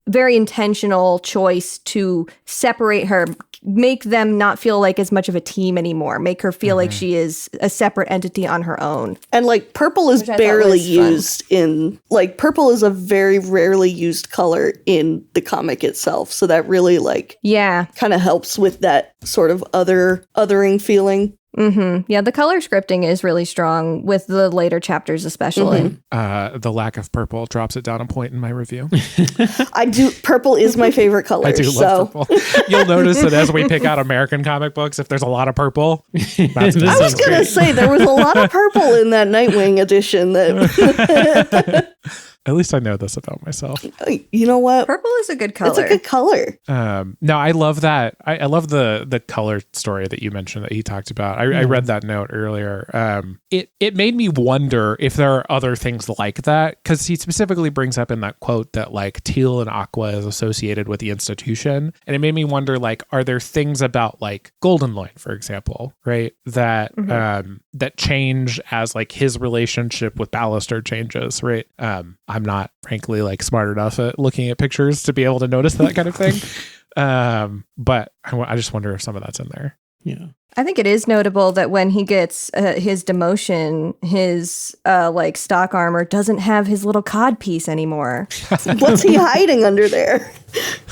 very intentional choice to separate her, make them not feel like as much of a team anymore, make her feel like she is a separate entity on her own. And like purple is barely used in, like purple is a very rarely used color in the comic itself. So that really like kind of helps with that sort of othering feeling. Yeah, the color scripting is really strong with the later chapters, especially. The lack of purple drops it down a point in my review. Purple is my favorite color. I do love purple. You'll notice that as we pick out American comic books, if there's a lot of purple, I was gonna say there was a lot of purple in that Nightwing edition. That at least I know this about myself. You know what? Purple is a good color. It's a good color. No, I love that. I love the color story that you mentioned that he talked about. I read that note earlier. It made me wonder if there are other things like that, because he specifically brings up in that quote that like teal and aqua is associated with the institution, and it made me wonder, like, are there things about like Goldenloin, for example, right, that that change as like his relationship with Ballister changes, right? I'm not, frankly, like smart enough at looking at pictures to be able to notice that kind of thing. But I just wonder if some of that's in there. Yeah. I think it is notable that when he gets his demotion, his like stock armor doesn't have his little codpiece anymore. What's he hiding under there?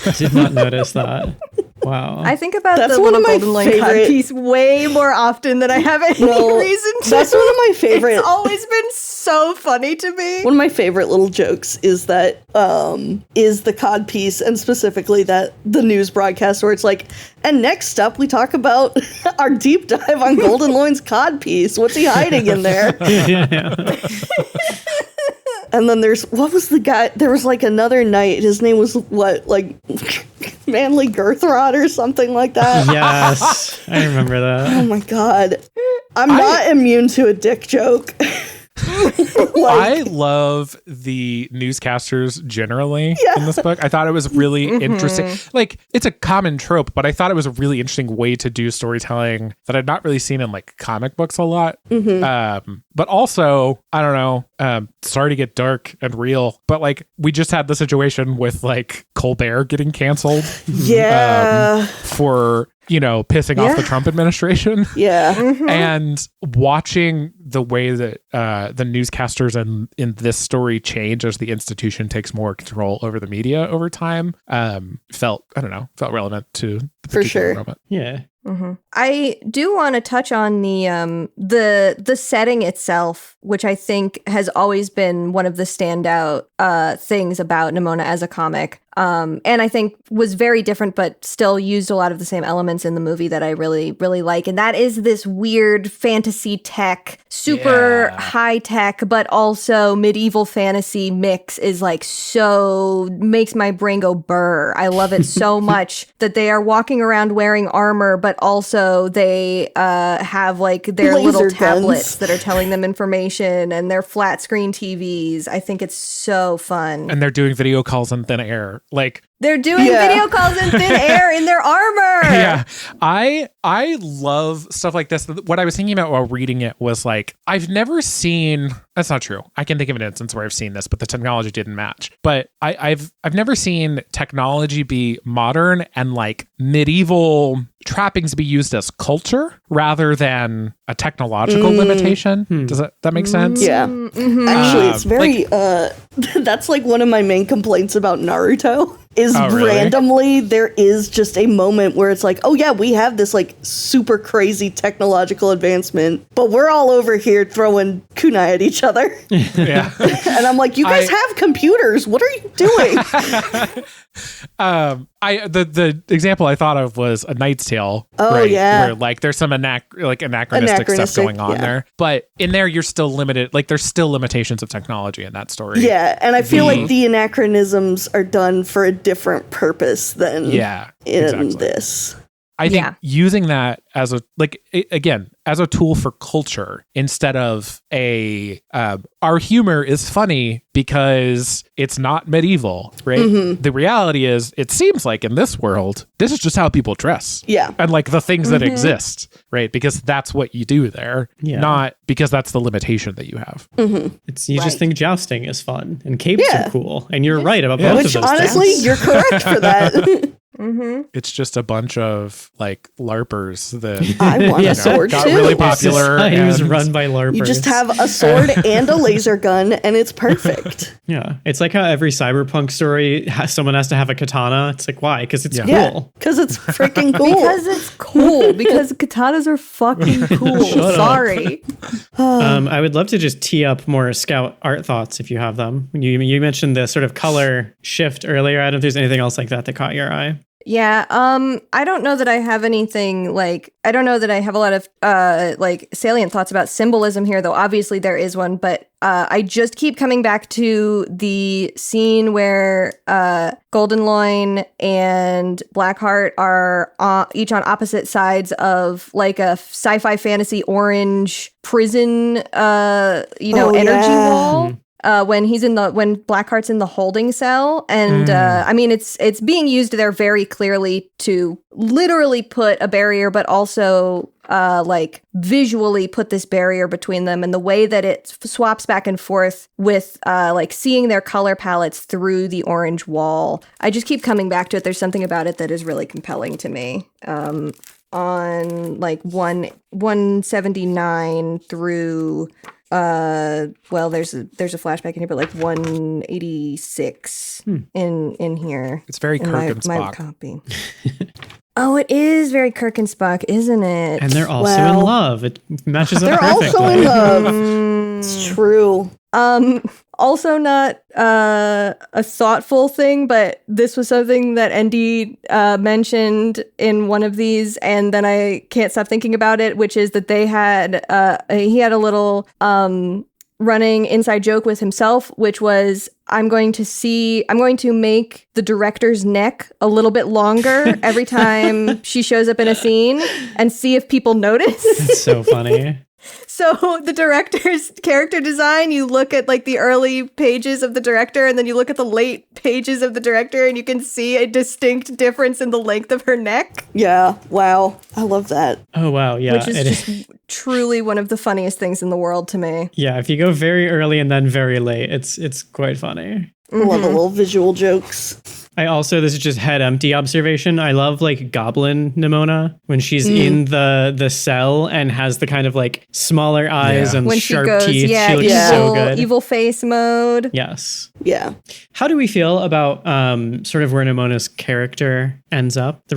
I did not notice that. Wow. I think about That's the one little of my Goldenloin favorite- codpiece way more often than I have any reason to. That's one of my favorite. It's always been so funny to me. One of my favorite little jokes is that is the codpiece, and specifically that the news broadcast where it's like, and next up we talk about our deep dive on Goldenloin's codpiece. What's he hiding in there? And then what was the guy? There was like another knight. His name was what, like Manly Girthrod or something like that. Yes, I remember that. Oh my god, I'm not immune to a dick joke. I love the newscasters generally in this book. I thought it was really interesting. Like, it's a common trope, but I thought it was a really interesting way to do storytelling that I'd not really seen in like comic books a lot. But also, I don't know, sorry to get dark and real, but like we just had the situation with like Colbert getting canceled. Yeah. For pissing off the Trump administration. Yeah. And watching the way that the newscasters in this story change as the institution takes more control over the media over time felt relevant to the particular moment. Yeah. I do want to touch on the setting itself, which I think has always been one of the standout things about Nimona as a comic. And I think was very different, but still used a lot of the same elements in the movie that I really, really like. And that is this weird fantasy tech, super high tech, but also medieval fantasy mix is like so makes my brain go burr. I love it so much that they are walking around wearing armor, but also they have like their Laser little guns. tablets that are telling them information and their flat screen TVs. I think it's so fun. And they're doing video calls in thin air. Like, They're doing video calls in thin air in their armor. Yeah. I love stuff like this. What I was thinking about while reading it was like, I've never seen, that's not true. I can think of an instance where I've seen this, but the technology didn't match. But I've never seen technology be modern and like medieval trappings be used as culture rather than a technological limitation. Does that make sense? Yeah. Actually, it's very that's like one of my main complaints about Naruto is really? randomly there is just a moment where it's like, oh yeah, we have this like super crazy technological advancement, but we're all over here throwing kunai at each other. Yeah. And I'm like, you guys have computers. What are you doing? The example I thought of was A Knight's Tale. Oh, right? yeah. Where like there's some anachronistic stuff going on there. But in there you're still limited, like there's still limitations of technology in that story. Yeah, and I feel like the anachronisms are done for a different purpose than in this. I think using that as a, like, again, as a tool for culture instead of our humor is funny because it's not medieval, right? The reality is, it seems like in this world, this is just how people dress. Yeah. And like the things that exist, right? Because that's what you do there, not because that's the limitation that you have. It's you just think jousting is fun and capes are cool. And you're right about both of Which those honestly, things. you're correct for that. It's just a bunch of like LARPers that I want a sword got too. really popular. It was and- run by LARPers. You just have a sword and a laser gun, and it's perfect. Yeah. It's like how every cyberpunk story someone has to have a katana. It's like, why? Because it's cool. Yeah, because it's freaking cool. Because it's cool. Because katanas are fucking cool. Sorry. I would love to just tee up more Scout art thoughts if you have them. You mentioned the sort of color shift earlier. I don't know if there's anything else like that caught your eye. Yeah, I don't know that I have anything like, I don't know that I have a lot of like salient thoughts about symbolism here, though obviously there is one, but I just keep coming back to the scene where Goldenloin and Blackheart are each on opposite sides of like a sci-fi fantasy orange prison, energy wall. When Blackheart's in the holding cell, and I mean it's being used there very clearly to literally put a barrier, but also like visually put this barrier between them, and the way that it swaps back and forth with like seeing their color palettes through the orange wall. I just keep coming back to it. There's something about it that is really compelling to me. On like 179 through well, there's a flashback in here, but like 186 in here. It's very Kirk and my Spock. copy. Oh, it is very Kirk and Spock, isn't it? And they're also Wow. in love. It matches They're up perfectly. also in love. It's true. Also not a thoughtful thing, but this was something that ND mentioned in one of these, and then I can't stop thinking about it, which is that they had he had a little running inside joke with himself, which was, I'm going to make the director's neck a little bit longer every time she shows up in a scene and see if people notice. It's so funny. So the director's character design, you look at like the early pages of the director and then you look at the late pages of the director and you can see a distinct difference in the length of her neck. Yeah. Wow. I love that. Oh, wow. Yeah. Which is just truly one of the funniest things in the world to me. Yeah. If you go very early and then very late, it's quite funny. I love the little visual jokes. I also, this is just head empty observation. I love like Goblin Nimona when she's in the cell and has the kind of like smaller eyes and When sharp she goes, teeth. She looks so good. evil face mode. Yes. Yeah. How do we feel about sort of where Nimona's character ends up? The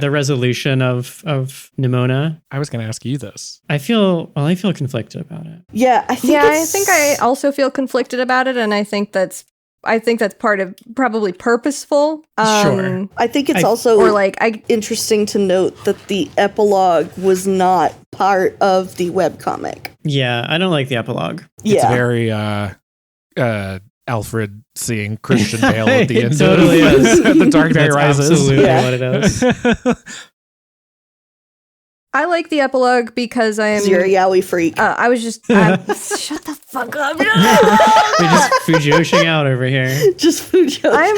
the resolution of Nimona. I was going to ask you this. I feel conflicted about it. Yeah. I think I also feel conflicted about it, and I think that's part of probably purposeful. Sure. I think it's also I interesting to note that the epilogue was not part of the webcomic. Yeah, I don't like the epilogue. It's very Alfred seeing Christian Bale at the end. Totally is. The Dark Knight That's Rises. absolutely Yeah. what it is. I like the epilogue because I am You're a yaoi freak. I was just shut the fuck up. We're just fujoshing out over here. Just Fujo. I'm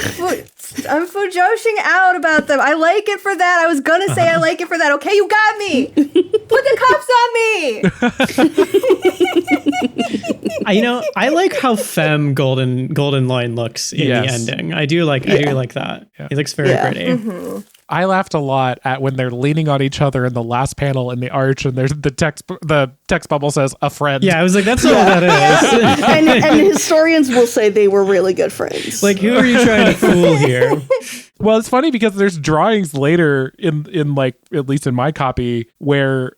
fujoshing out about them. I like it for that. I was gonna say I like it for that. Okay, you got me. Put the cuffs on me. I like how femme Goldenloin looks in the ending. I do like that. Yeah. He looks very pretty. Mm-hmm. I laughed a lot at when they're leaning on each other in the last panel in the arch, and there's the text bubble says "a friend." Yeah, I was like, that's not what that is. and historians will say they were really good friends. Like, who are you trying to fool here? Well, it's funny because there's drawings later in like, at least in my copy, where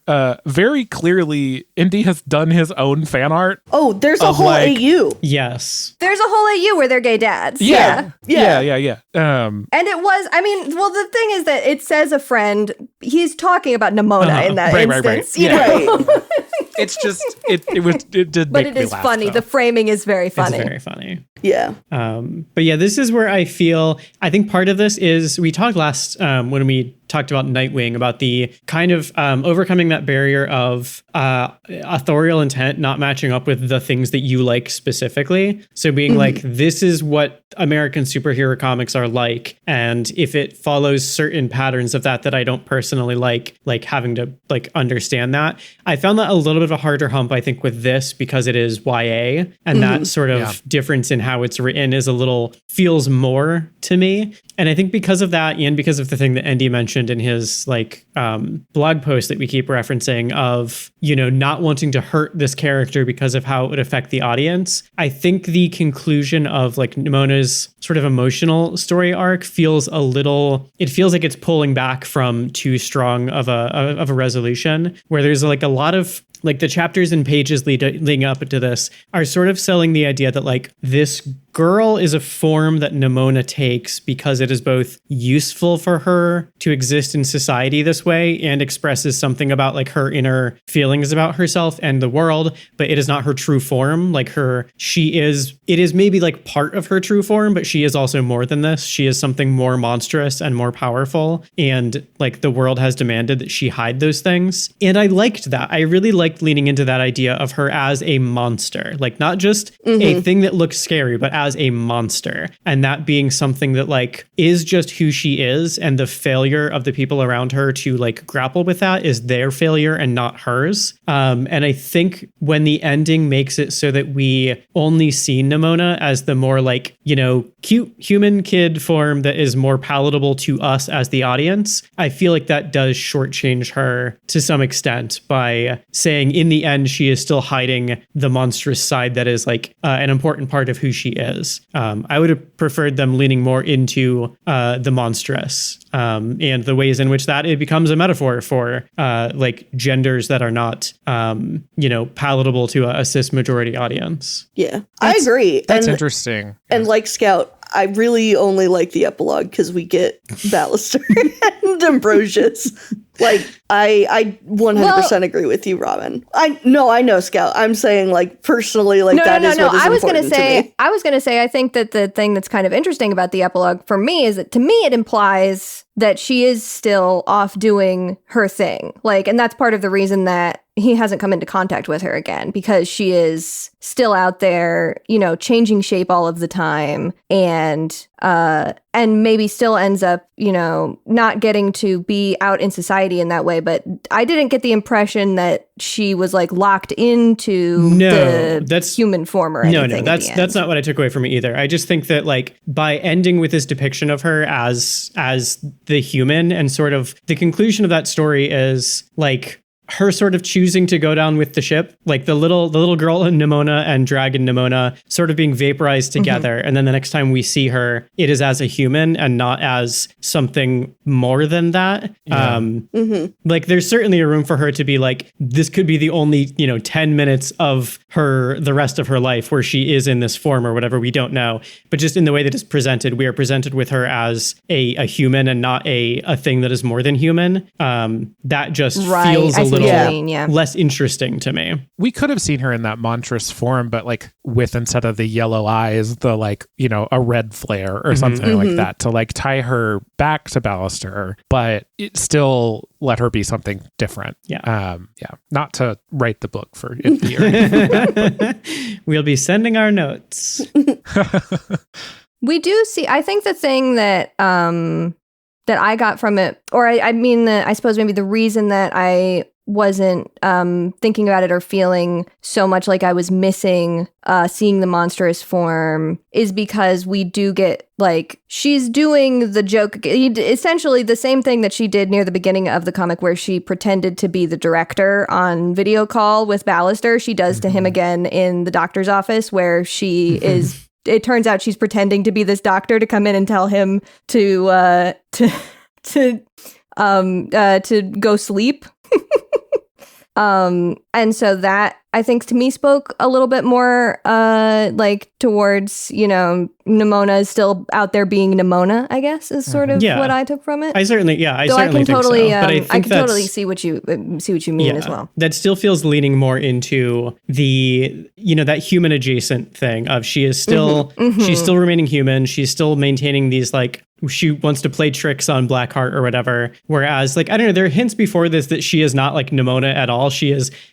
very clearly ND has done his own fan art. Oh, there's a whole AU. Yes. There's a whole AU where they're gay dads. Yeah. And it was, the thing is that it says a friend. He's talking about Nimona in that instance. You know? It's just it did, but make it me is laugh, funny. though. The framing is very funny. It's very funny. Yeah. But yeah, this is where I think part of this is, we talked last when we talked about Nightwing, about the kind of overcoming that barrier of authorial intent not matching up with the things that you like specifically. So being like, this is what American superhero comics are like, and if it follows certain patterns of that I don't personally like having to like understand that. I found that a little bit of a harder hump, I think, with this, because it is YA, and that sort of difference in how it's written feels more to me. And I think because of that, and because of the thing that ND mentioned in his blog post that we keep referencing of, not wanting to hurt this character because of how it would affect the audience, I think the conclusion of like Nimona's sort of emotional story arc feels like it's pulling back from too strong of a resolution, where there's like a lot of like the chapters and pages leading up to this are sort of selling the idea that like this girl is a form that Nimona takes because it is both useful for her to exist in society this way and expresses something about like her inner feelings about herself and the world, but it is not her true form. Like it is maybe like part of her true form, but she is also more than this. She is something more monstrous and more powerful, and like the world has demanded that she hide those things. And I liked that. I really liked leaning into that idea of her as a monster, like not just a thing that looks scary, but as a monster, and that being something that like is just who she is, and the failure of the people around her to like grapple with that is their failure and not hers. And I think when the ending makes it so that we only see Nimona as the more like, cute human kid form that is more palatable to us as the audience, I feel like that does shortchange her to some extent by saying in the end she is still hiding the monstrous side that is like an important part of who she is. I would have preferred them leaning more into the monstrous and the ways in which that it becomes a metaphor for like genders that are not, palatable to a cis majority audience. Yeah, I agree. That's interesting. And like Scout, I really only like the epilogue because we get Ballister and Ambrosius. Like, I 100% agree with you, Robin. I know, Scout. I'm saying, like, personally, like, that is what is important to me. I was gonna say, I think that the thing that's kind of interesting about the epilogue for me is that, to me, it implies that she is still off doing her thing. Like, and that's part of the reason that he hasn't come into contact with her again, because she is still out there, changing shape all of the time, and maybe still ends up, not getting to be out in society in that way. But I didn't get the impression that she was like locked into the human form or anything. No, that's not what I took away from it either. I just think that like by ending with this depiction of her as the human, and sort of the conclusion of that story is like her sort of choosing to go down with the ship, like the little girl in Nimona and Dragon Nimona sort of being vaporized together. And then the next time we see her, it is as a human and not as something more than that. Yeah. Like there's certainly a room for her to be like, this could be the only, 10 minutes of the rest of her life where she is in this form or whatever, we don't know. But just in the way that it's presented, we are presented with her as a human and not a thing that is more than human. That just feels a little less interesting to me. We could have seen her in that monstrous form, but like with, instead of the yellow eyes, the like, a red flare or something like that, to like tie her back to Ballister, but it still let her be something different. Not to write the book for in theory. We'll be sending our notes. We do see, I think the thing that that I got from it, or I suppose maybe the reason that I wasn't thinking about it or feeling so much like I was missing seeing the monstrous form, is because we do get, like, she's doing the joke, essentially the same thing that she did near the beginning of the comic, where she pretended to be the director on video call with Ballister. She does to him again in the doctor's office, where she is, it turns out she's pretending to be this doctor to come in and tell him to go sleep. And so that, I think, to me spoke a little bit more like towards, Nimona is still out there being Nimona, I guess, is sort of what I took from it. I certainly think so. But I can totally see what you mean as well. That still feels leaning more into the, that human adjacent thing of she is still, she's still remaining human. She's still maintaining these, like, she wants to play tricks on Blackheart or whatever. Whereas, like, I don't know, there are hints before this that she is not like Nimona at all.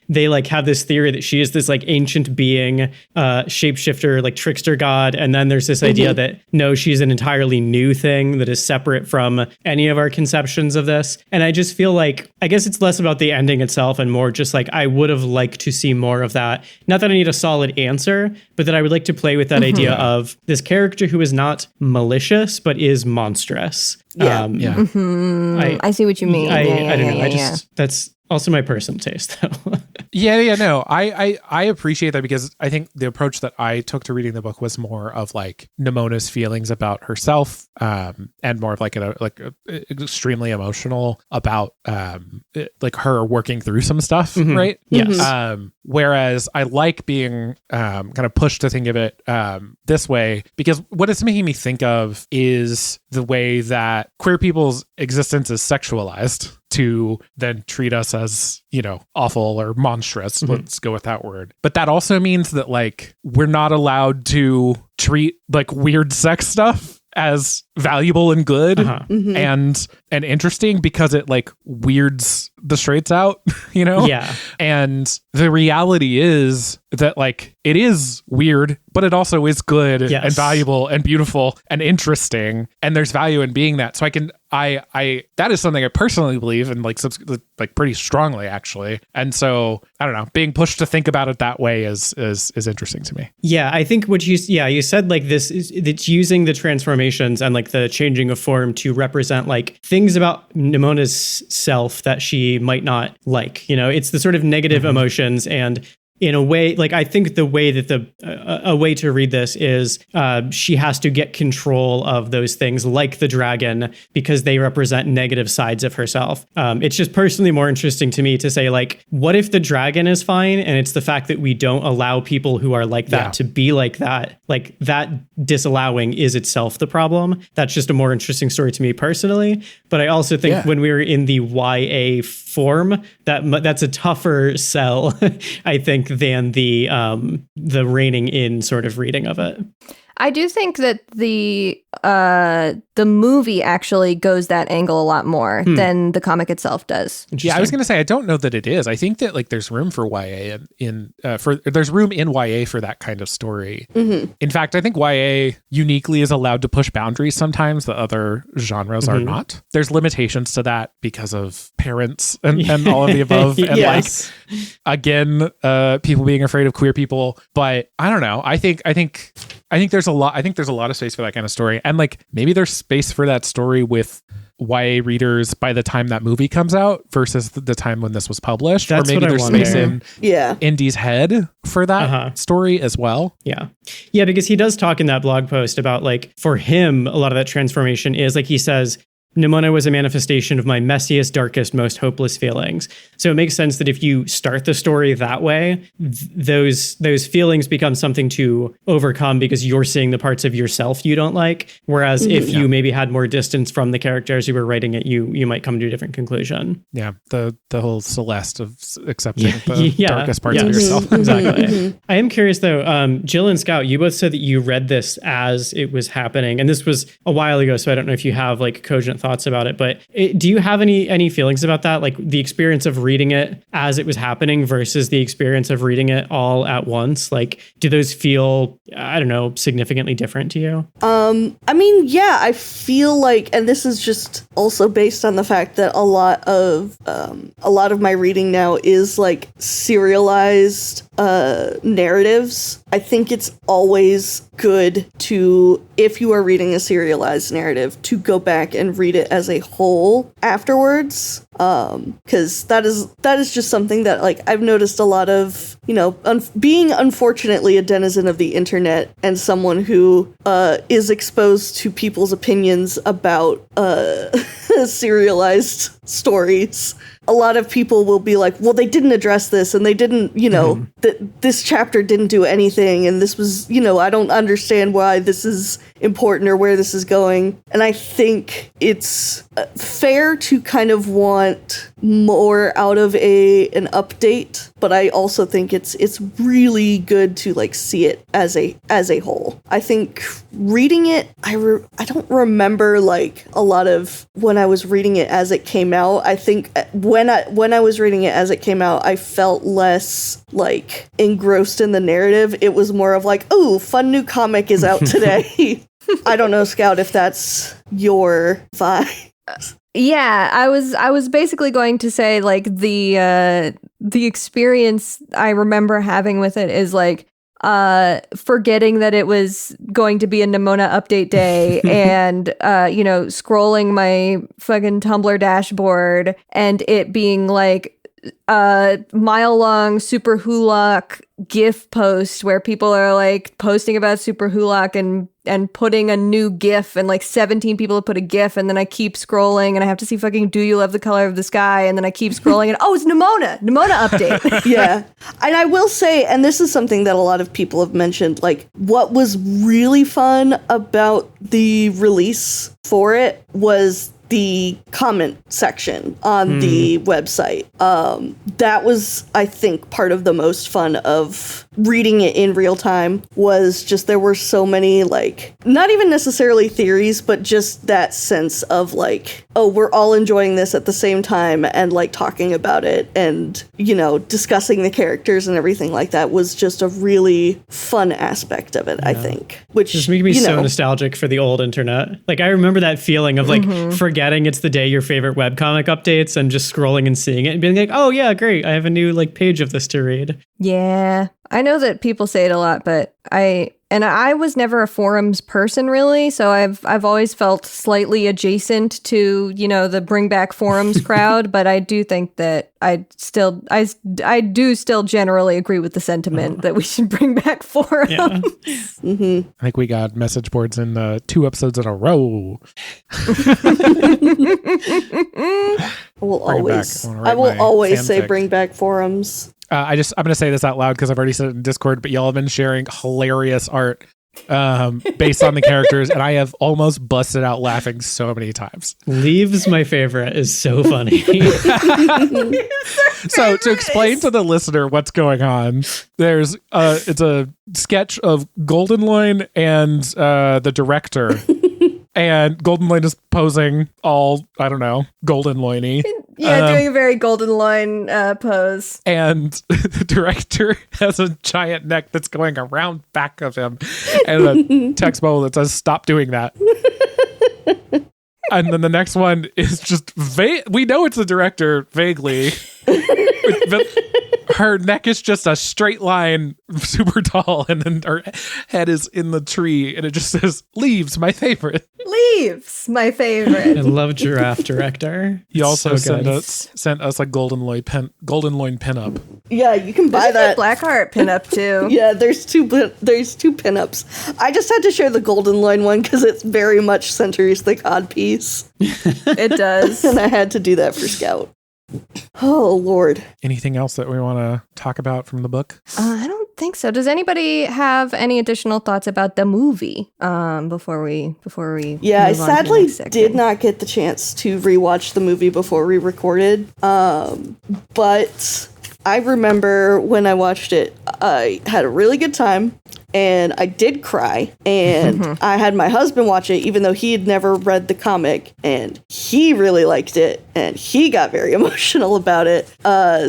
They like have this theory that she is this like ancient being, shapeshifter, like trickster god. And then there's this idea that no, she's an entirely new thing that is separate from any of our conceptions of this. And I just feel like, I guess it's less about the ending itself and more just like, I would have liked to see more of that. Not that I need a solid answer, but that I would like to play with that idea of this character who is not malicious, but is monstrous. I see what you mean. I don't know. That's also my personal taste, though. No, I appreciate that, because I think the approach that I took to reading the book was more of like Nimona's feelings about herself, and more of like extremely emotional about like her working through some stuff, right? Yes. Whereas I like being kind of pushed to think of it this way, because what it's making me think of is the way that queer people's existence is sexualized to then treat us as, awful or monstrous. Let's go with that word. But that also means that, like, we're not allowed to treat like weird sex stuff as valuable and good and interesting, because it like weirds the straights out, Yeah. And the reality is that like it is weird, but it also is good and valuable and beautiful and interesting, and there's value in being that. So I that is something I personally believe in, like pretty strongly, actually. And so I don't know, being pushed to think about it that way is interesting to me. Yeah, I think what you said, like, this is, it's using the transformations and like the changing of form to represent like things about Nimona's self that she might not like. It's the sort of negative emotions and in a way, like I think the way that a way to read this is she has to get control of those things like the dragon because they represent negative sides of herself. It's just personally more interesting to me to say, like, what if the dragon is fine and it's the fact that we don't allow people who are like that to be like that? Like that disallowing is itself the problem. That's just a more interesting story to me personally. But I also think when we were in the YA form, that's a tougher sell, I think, than the reining in sort of reading of it. I do think that the movie actually goes that angle a lot more than the comic itself does. Yeah, I was going to say I don't know that it is. I think that like there's room for YA there's room in YA for that kind of story. Mm-hmm. In fact, I think YA uniquely is allowed to push boundaries sometimes that other genres are not. There's limitations to that because of parents and all of the above, and like again, people being afraid of queer people. But I don't know. I think there's a lot. I think there's a lot of space for that kind of story, and like maybe there's space for that story with YA readers by the time that movie comes out versus the time when this was published. That's or maybe there's space in ND's head for that story as well. Yeah, because he does talk in that blog post about like for him, a lot of that transformation is like he says, Nimona was a manifestation of my messiest, darkest, most hopeless feelings. So it makes sense that if you start the story that way, those feelings become something to overcome because you're seeing the parts of yourself you don't like. Whereas if you maybe had more distance from the characters you were writing it, you might come to a different conclusion. Yeah, the whole Celeste of accepting the darkest parts of yourself. Exactly. I am curious though, Jill and Scout, you both said that you read this as it was happening, and this was a while ago, so I don't know if you have like cogent thoughts about it, but do you have any feelings about that, like the experience of reading it as it was happening versus the experience of reading it all at once? Like, do those feel, I don't know, significantly different to you? I mean, yeah, I feel like, and this is just also based on the fact that a lot of my reading now is like serialized narratives. I think it's always good to, if you are reading a serialized narrative, to go back and read it as a whole afterwards, because that is just something that like I've noticed a lot of, being unfortunately a denizen of the internet and someone who is exposed to people's opinions about serialized stories. A lot of people will be like, well, they didn't address this, and they didn't, this chapter didn't do anything, and this was, I don't understand why this is important or where this is going. And I think it's fair to kind of want more out of an update, but I also think it's really good to like see it as a whole. I think reading it, I don't remember like a lot of when I was reading it as it came out. I think when I was reading it as it came out, I felt less like engrossed in the narrative. It was more of like, oh, fun new comic is out today. I don't know, Scout, if that's your vibe. Yeah, I was basically going to say like the experience I remember having with it is like forgetting that it was going to be a Nimona update day and scrolling my fucking Tumblr dashboard and it being like a mile-long Super Hulock GIF post where people are like posting about Super Hulock and putting a new GIF, and like 17 people have put a GIF, and then I keep scrolling and I have to see fucking Do You Love the Color of the Sky, and then I keep scrolling and oh, it's Nimona update. Yeah. And I will say, and this is something that a lot of people have mentioned, like what was really fun about the release for it was the comment section on the website. That was, I think, part of the most fun of reading it in real time, was just there were so many, like, not even necessarily theories, but just that sense of like, oh, we're all enjoying this at the same time, and like talking about it and, discussing the characters and everything like that was just a really fun aspect of it, I think. Which just makes me so nostalgic for the old internet. Like, I remember that feeling of like forgetting it's the day your favorite webcomic updates and just scrolling and seeing it and being like, oh yeah, great, I have a new like page of this to read. Yeah. I know that people say it a lot, but I And I was never a forums person really, so I've always felt slightly adjacent to, the bring back forums crowd, but I do think that I do still generally agree with the sentiment that we should bring back forums. Yeah. Mm-hmm. I think we got message boards in 2 episodes in a row. I will always say bring back forums. I'm going to say this out loud because I've already said it in Discord, but y'all have been sharing hilarious art based on the characters, and I have almost busted out laughing so many times. Leaves, my favorite, is so funny. So to explain to the listener what's going on, there's it's a sketch of Goldenloin and the director. And Goldenloin is posing all, I don't know, Goldenloiny. Yeah, doing a very Goldenloin pose. And the director has a giant neck that's going around back of him. And a text bubble that says, "Stop doing that." And then the next one is just we know it's the director vaguely. But her neck is just a straight line, super tall, and then her head is in the tree, and it just says, "Leaves, my favorite." Leaves, my favorite. I love Giraffe Director. He also So good. sent us a Goldenloin pinup. Yeah, you can buy that. Blackheart pinup too. Yeah, there's two pinups. I just had to share the Goldenloin one because it very much centers the codpiece. It does. And I had to do that for Scout. Oh, Lord. Anything else that we want to talk about from the book? I don't think so. Does anybody have any additional thoughts about the movie before we Yeah, I move on to the sadly next section? did not get the chance to rewatch the movie before we recorded. But I remember when I watched it, I had a really good time. And I did cry, and I had my husband watch it, even though he had never read the comic, and he really liked it, and he got very emotional about it.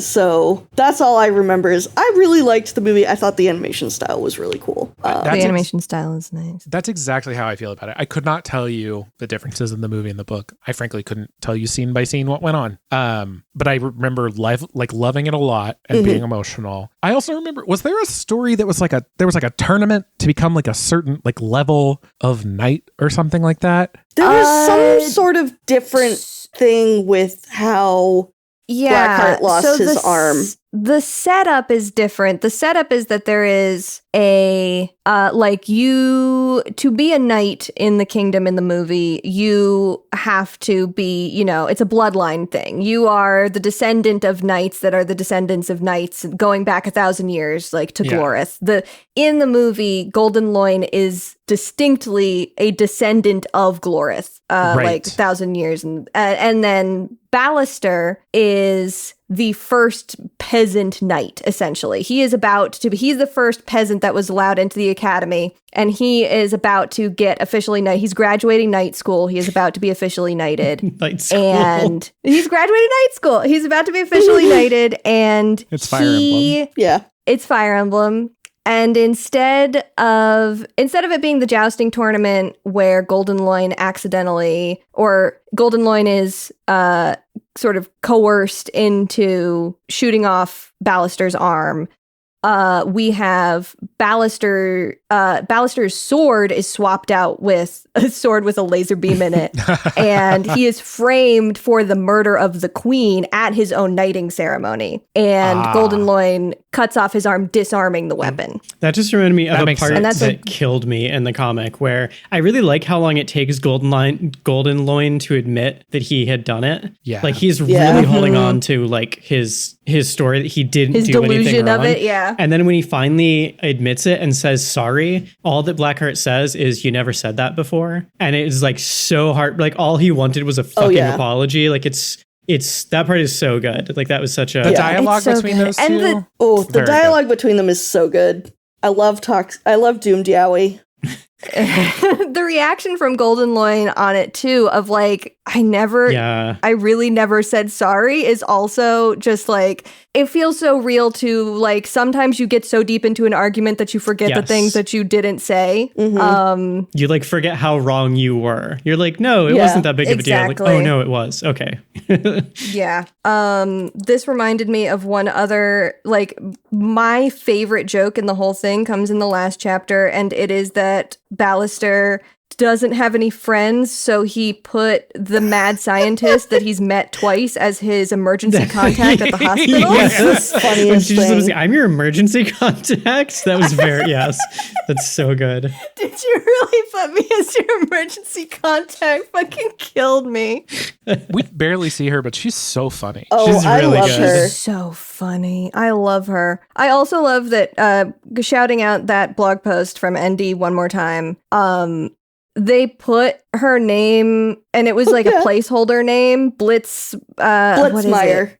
So that's all I remember is I really liked the movie. I thought the animation style was really cool. The animation style is nice. That's exactly how I feel about it. I could not tell you the differences in the movie and the book. I frankly couldn't tell you scene by scene what went on. But I remember loving it a lot and being emotional. I also remember, was there a story that was there was a tournament to become like a certain level of knight or something like that? There was some sort of different thing with how Blackheart lost his arm. The setup is different. The setup is that there is a to be a knight in the kingdom in the movie, you have to be, it's a bloodline thing. You are the descendant of knights that are the descendants of knights going back 1,000 years, to Glorith. In the movie, Goldenloin is distinctly a descendant of Glorith, right. 1,000 years, and then Ballister is the first peasant knight, essentially. He's the first peasant that was allowed into the academy, and he is about to get officially knighted. He's graduating knight school. He is about to be officially knighted. Night school. And he's graduating knight school. He's about to be officially knighted, and It's Fire Emblem. Yeah. It's Fire Emblem. And instead of it being the jousting tournament where Goldenloin is sort of coerced into shooting off Ballister's arm, we have Ballister's sword is swapped out with a sword with a laser beam in it. And he is framed for the murder of the queen at his own knighting ceremony. And Goldenloin cuts off his arm, disarming the weapon. That just reminded me of a part sense. that killed me in the comic, where I really like how long it takes Goldenloin to admit that he had done it. Yeah. He's really holding on to his story that he didn't His do anything delusion wrong. of it, yeah. And then when he finally admits it and says sorry, all that Blackheart says is, "You never said that before." And it is so hard. All he wanted was a fucking apology. It's that part is so good. That was such a The dialogue so between good. those And two. The Very dialogue between them is so good. I love Doom Diowie. the reaction from Goldenloin on it too, of like, I really never said sorry, is also just like, it feels so real to like, sometimes you get so deep into an argument that you forget the things that you didn't say. You like forget how wrong you were. You're like, no, it wasn't that big of a deal. Like, oh no, it was. Okay. Yeah. This reminded me of one other, like, my favorite joke in the whole thing comes in the last chapter, and it is that Ballister doesn't have any friends, so he put the mad scientist that he's met twice as his emergency contact at the hospital. Yes. That's the funniest thing. I'm your emergency contact. That was very yes. That's so good. Did you really put me as your emergency contact? Fucking killed me. We barely see her, but she's so funny. Oh, She's really I love good. her. So funny. I love her. I also love that, shouting out that blog post from ND one more time. They put her name, and it was like a placeholder name, Blitzmeyer.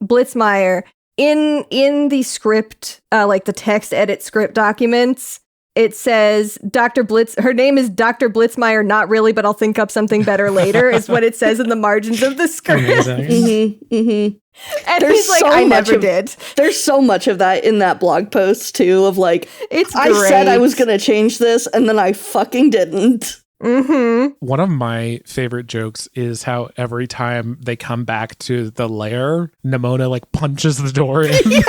Blitzmeyer. In the script, like the text edit script documents, it says her name is Dr. Blitzmeyer, not really, but I'll think up something better later, is what it says in the margins of the script. Amazing. And There's he's like, so I much never of- did. There's so much of that in that blog post too, of like, It's I said I great. was gonna change this, and then I fucking didn't. One of my favorite jokes is how every time they come back to the lair, Nimona like punches the door in. in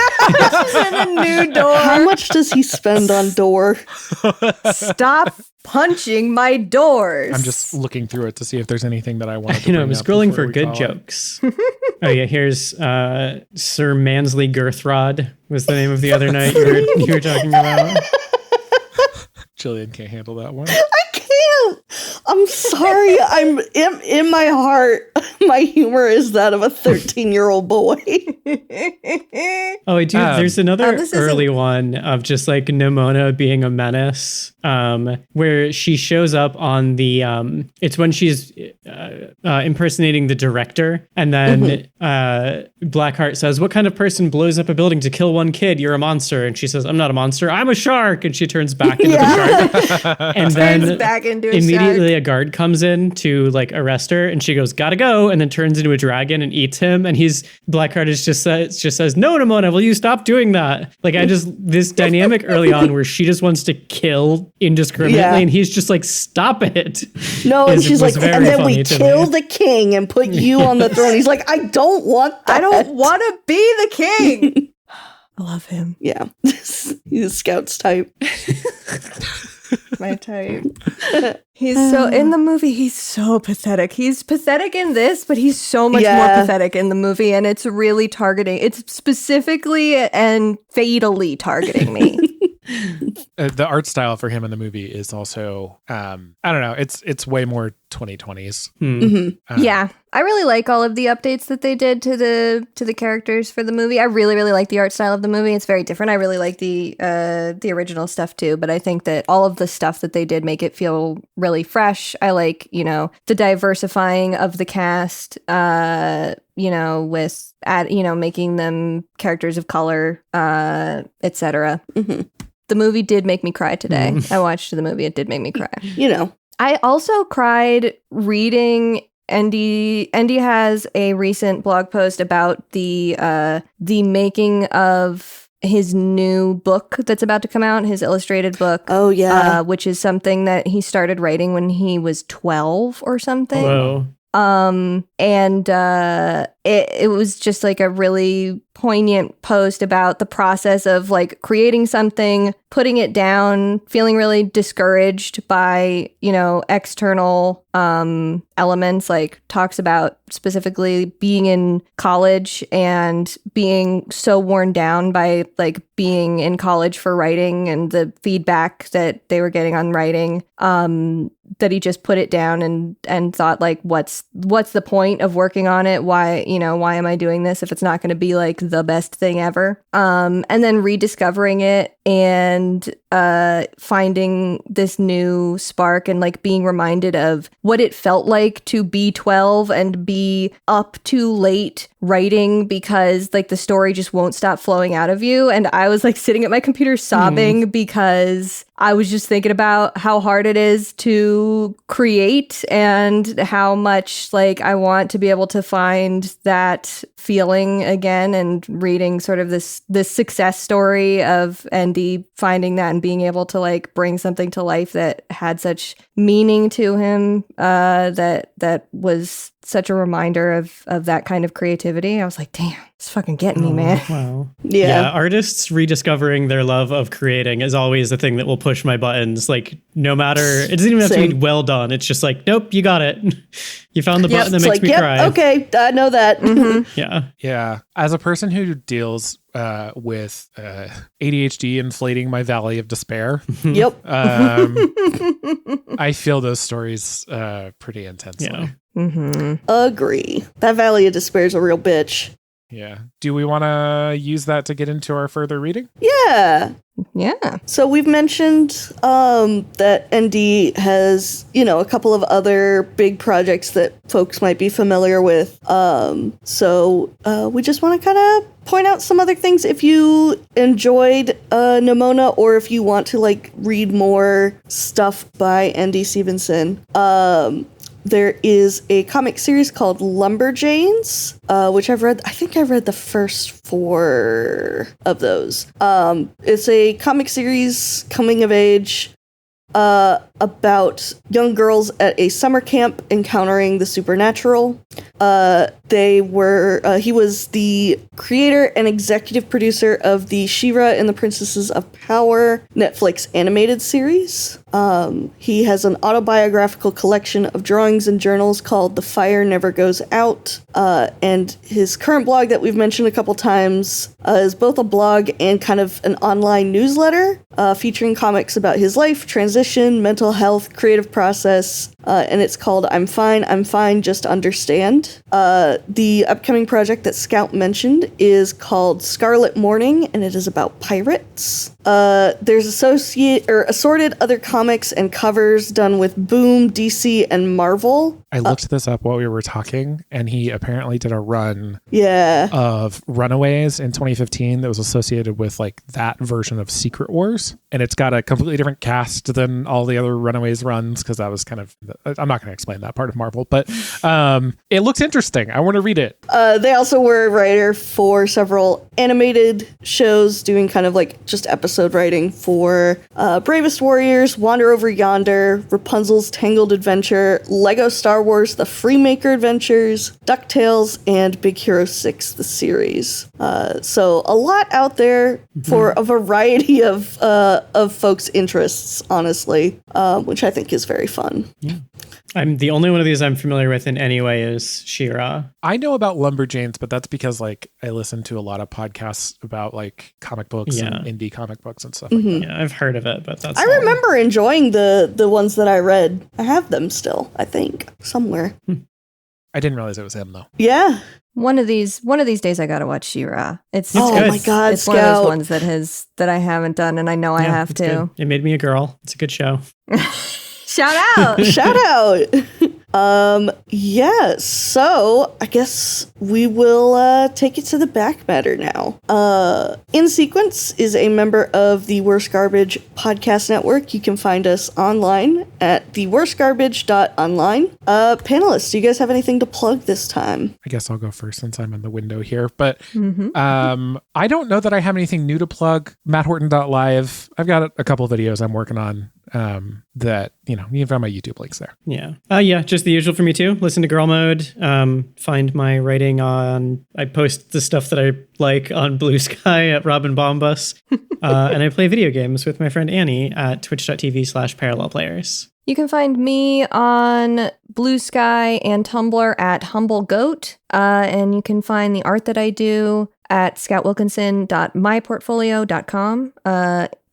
a new door. How much does he spend on door? Stop punching my doors. I'm just looking through it to see if there's anything that I want to You know, I'm bring up scrolling before for we good call it. jokes. Oh yeah, here's Sir Mansley Girthrod was the name of the other knight you were talking about. Jillian can't handle that one. I can't. I'm sorry. I'm in my heart. My humor is that of a 13-year-old boy. Oh, I do. There's another this isn't- early one of just like Nimona being a menace, where she shows up on the. It's when she's impersonating the director, and then Blackheart says, "What kind of person blows up a building to kill one kid? You're a monster." And she says, "I'm not a monster. I'm a shark." And she turns back into the shark. And then back into a immediately shark. a guard comes in to like arrest her, and she goes, "Gotta go," and then turns into a dragon and eats him. And Blackheart is just says, "No, Nimona, will you stop doing that?" Like this dynamic early on where she just wants to kill indiscriminately, and he's just like, "Stop it." No, and she's like, was very and then we funny to kill me. the king and put you on the throne. He's like, I don't want that. I don't want to be the king. I love him. Yeah. He's a Scout's type. My type. He's so in the movie. He's so pathetic. He's pathetic in this, but he's so much more pathetic in the movie, and it's really targeting. It's specifically and fatally targeting me. The art style for him in the movie is also, I don't know, it's way more 2020s. Yeah, I really like all of the updates that they did to the characters for the movie. I really like the art style of the movie. It's very different. I really like the original stuff too, but I think that all of the stuff that they did make it feel really fresh. I like, the diversifying of the cast, with making them characters of color, etc. The movie did make me cry today. I watched the movie. It did make me cry. I also cried reading. ND has a recent blog post about the making of his new book that's about to come out, his illustrated book. Oh, yeah. Which is something that he started writing when he was 12 or something. Whoa. It was just like a really poignant post about the process of like creating something, putting it down, feeling really discouraged by, external elements, like talks about specifically being in college and being so worn down by like being in college for writing and the feedback that they were getting on writing, that he just put it down and thought like, what's the point of working on it? Why am I doing this if it's not going to be like the best thing ever? And then rediscovering it and finding this new spark and like being reminded of what it felt like to be 12 and be up too late writing because like the story just won't stop flowing out of you. And I was like sitting at my computer sobbing because I was just thinking about how hard it is to create and how much like I want to be able to find that feeling again, and reading sort of this success story of ND finding that and being able to like bring something to life that had such meaning to him, that was such a reminder of that kind of creativity. I was like, damn, it's fucking getting me, man. Wow. Yeah. Artists rediscovering their love of creating is always the thing that will push my buttons. Like, no matter, it doesn't even have to be well done. It's just like, nope, you got it. You found the button that makes me cry. Okay, I know that. Yeah. Yeah. As a person who deals with ADHD inflating my valley of despair, Yep. I feel those stories pretty intensely. Yeah. Agree. That Valley of Despair is a real bitch. Yeah. Do we want to use that to get into our further reading? Yeah. Yeah. So we've mentioned that ND has, a couple of other big projects that folks might be familiar with. So we just want to kind of point out some other things if you enjoyed Nimona, or if you want to like read more stuff by ND Stevenson. There is a comic series called Lumberjanes, which I've read. I think I've read the first 4 of those. It's a comic series coming of age about young girls at a summer camp encountering the supernatural. He was the creator and executive producer of the She-Ra and the Princesses of Power Netflix animated series. He has an autobiographical collection of drawings and journals called The Fire Never Goes Out. And his current blog that we've mentioned a couple times is both a blog and kind of an online newsletter featuring comics about his life, transition, mental health, creative process, and it's called I'm Fine, Just Understand. The upcoming project that Scout mentioned is called Scarlet Morning, and it is about pirates. There's assorted other comics and covers done with Boom, DC, and Marvel. I looked this up while we were talking, and he apparently did a run of Runaways in 2015 that was associated with like that version of Secret Wars. And it's got a completely different cast than all the other Runaways runs, because that was kind of, I'm not going to explain that part of Marvel, but it looks interesting. I want to read it. They also were a writer for several animated shows, doing kind of like just episode writing for Bravest Warriors, Wander Over Yonder, Rapunzel's Tangled Adventure, Lego Star Wars, The Freemaker Adventures, DuckTales, and Big Hero 6, the series. So a lot out there for a variety of folks' interests, honestly, which I think is very fun. Yeah. I'm the only one of these I'm familiar with in any way is She-Ra. I know about Lumberjanes, but that's because like I listen to a lot of podcasts about like comic books and indie comic books and stuff like that. Yeah, I've heard of it, but that's I remember enjoying the ones that I read. I have them still, I think, somewhere. I didn't realize it was him though. Yeah. One of these days I gotta watch She-Ra. It's good. My God, it's Scout. one of those ones that I haven't done, and I know I have it's to. good. It made me a girl. It's a good show. Shout out! Shout out! Yeah, so I guess we will take it to the back matter now. In Sequence is a member of the Worst Garbage podcast network. You can find us online at theworstgarbage.online. Panelists, do you guys have anything to plug this time? I guess I'll go first since I'm in the window here. But I don't know that I have anything new to plug. MattHorton.live. I've got a couple of videos I'm working on that, you can find my YouTube links there. Yeah, just the usual for me too. Listen to Girl Mode. Find my writing I post the stuff that I like on Blue Sky at Robin Bombus. And I play video games with my friend Annie at twitch.tv/parallelplayers. You can find me on Blue Sky and Tumblr at HumbleGoat. And you can find the art that I do at scoutwilkinson.myportfolio.com,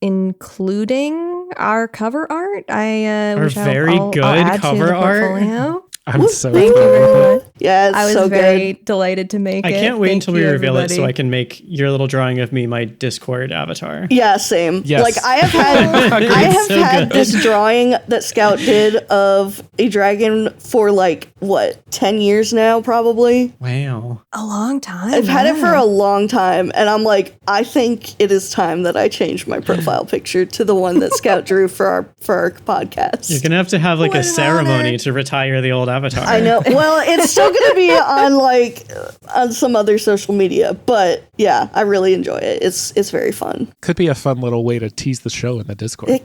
including our cover art. Our very good cover art. I'm so Thank you very much. Yeah, it's I was so very good. delighted to make it. I can't wait Thank until we you, reveal it so everybody. I can make your little drawing of me my Discord avatar. Yeah, same. Yes. Like I have had So good. this drawing that Scout did of a dragon for like what, 10 years now probably. Wow. A long time. I've had it for yeah. a long time, and I'm like, I think it is time that I change my profile picture to the one that Scout drew for our podcast. You're going to have like What a an ceremony honor. to retire the old avatar. I know. Well, it's still going to be on like on some other social media, but yeah, I really enjoy it. It's very fun. Could be a fun little way to tease the show in the Discord.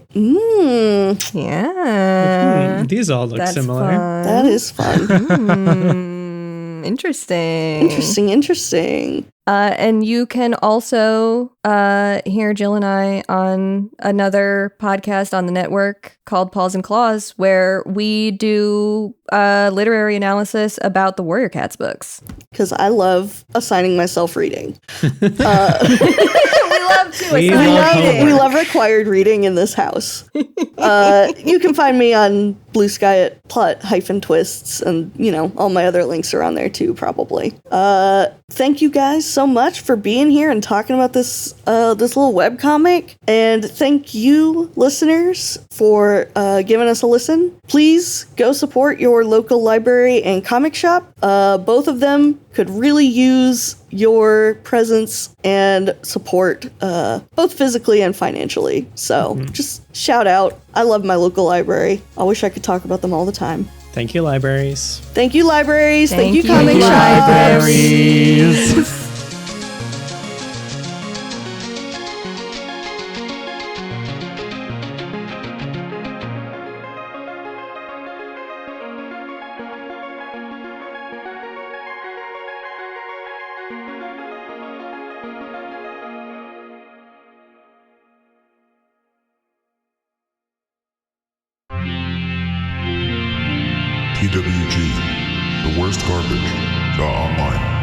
Yeah. These all look That's similar. fun. That is fun. Interesting. Interesting. And you can also hear Jill and I on another podcast on the network called Paws and Claws, where we do literary analysis about the Warrior Cats books. Because I love assigning myself reading. We love to. We We love love, homework. we love required reading in this house. You can find me on Blue Sky at plot-twists, and all my other links are on there too, probably. Thank you guys so much for being here and talking about this little webcomic, and thank you listeners for giving us a listen. Please go support your local library and comic shop. Both of them could really use your presence and support, both physically and financially. So just shout out. I love my local library. I wish I could talk about them all the time. Thank you, libraries. Thank you, libraries. Thank you, you, comic shops. Libraries. TWG, the worst garbage, online.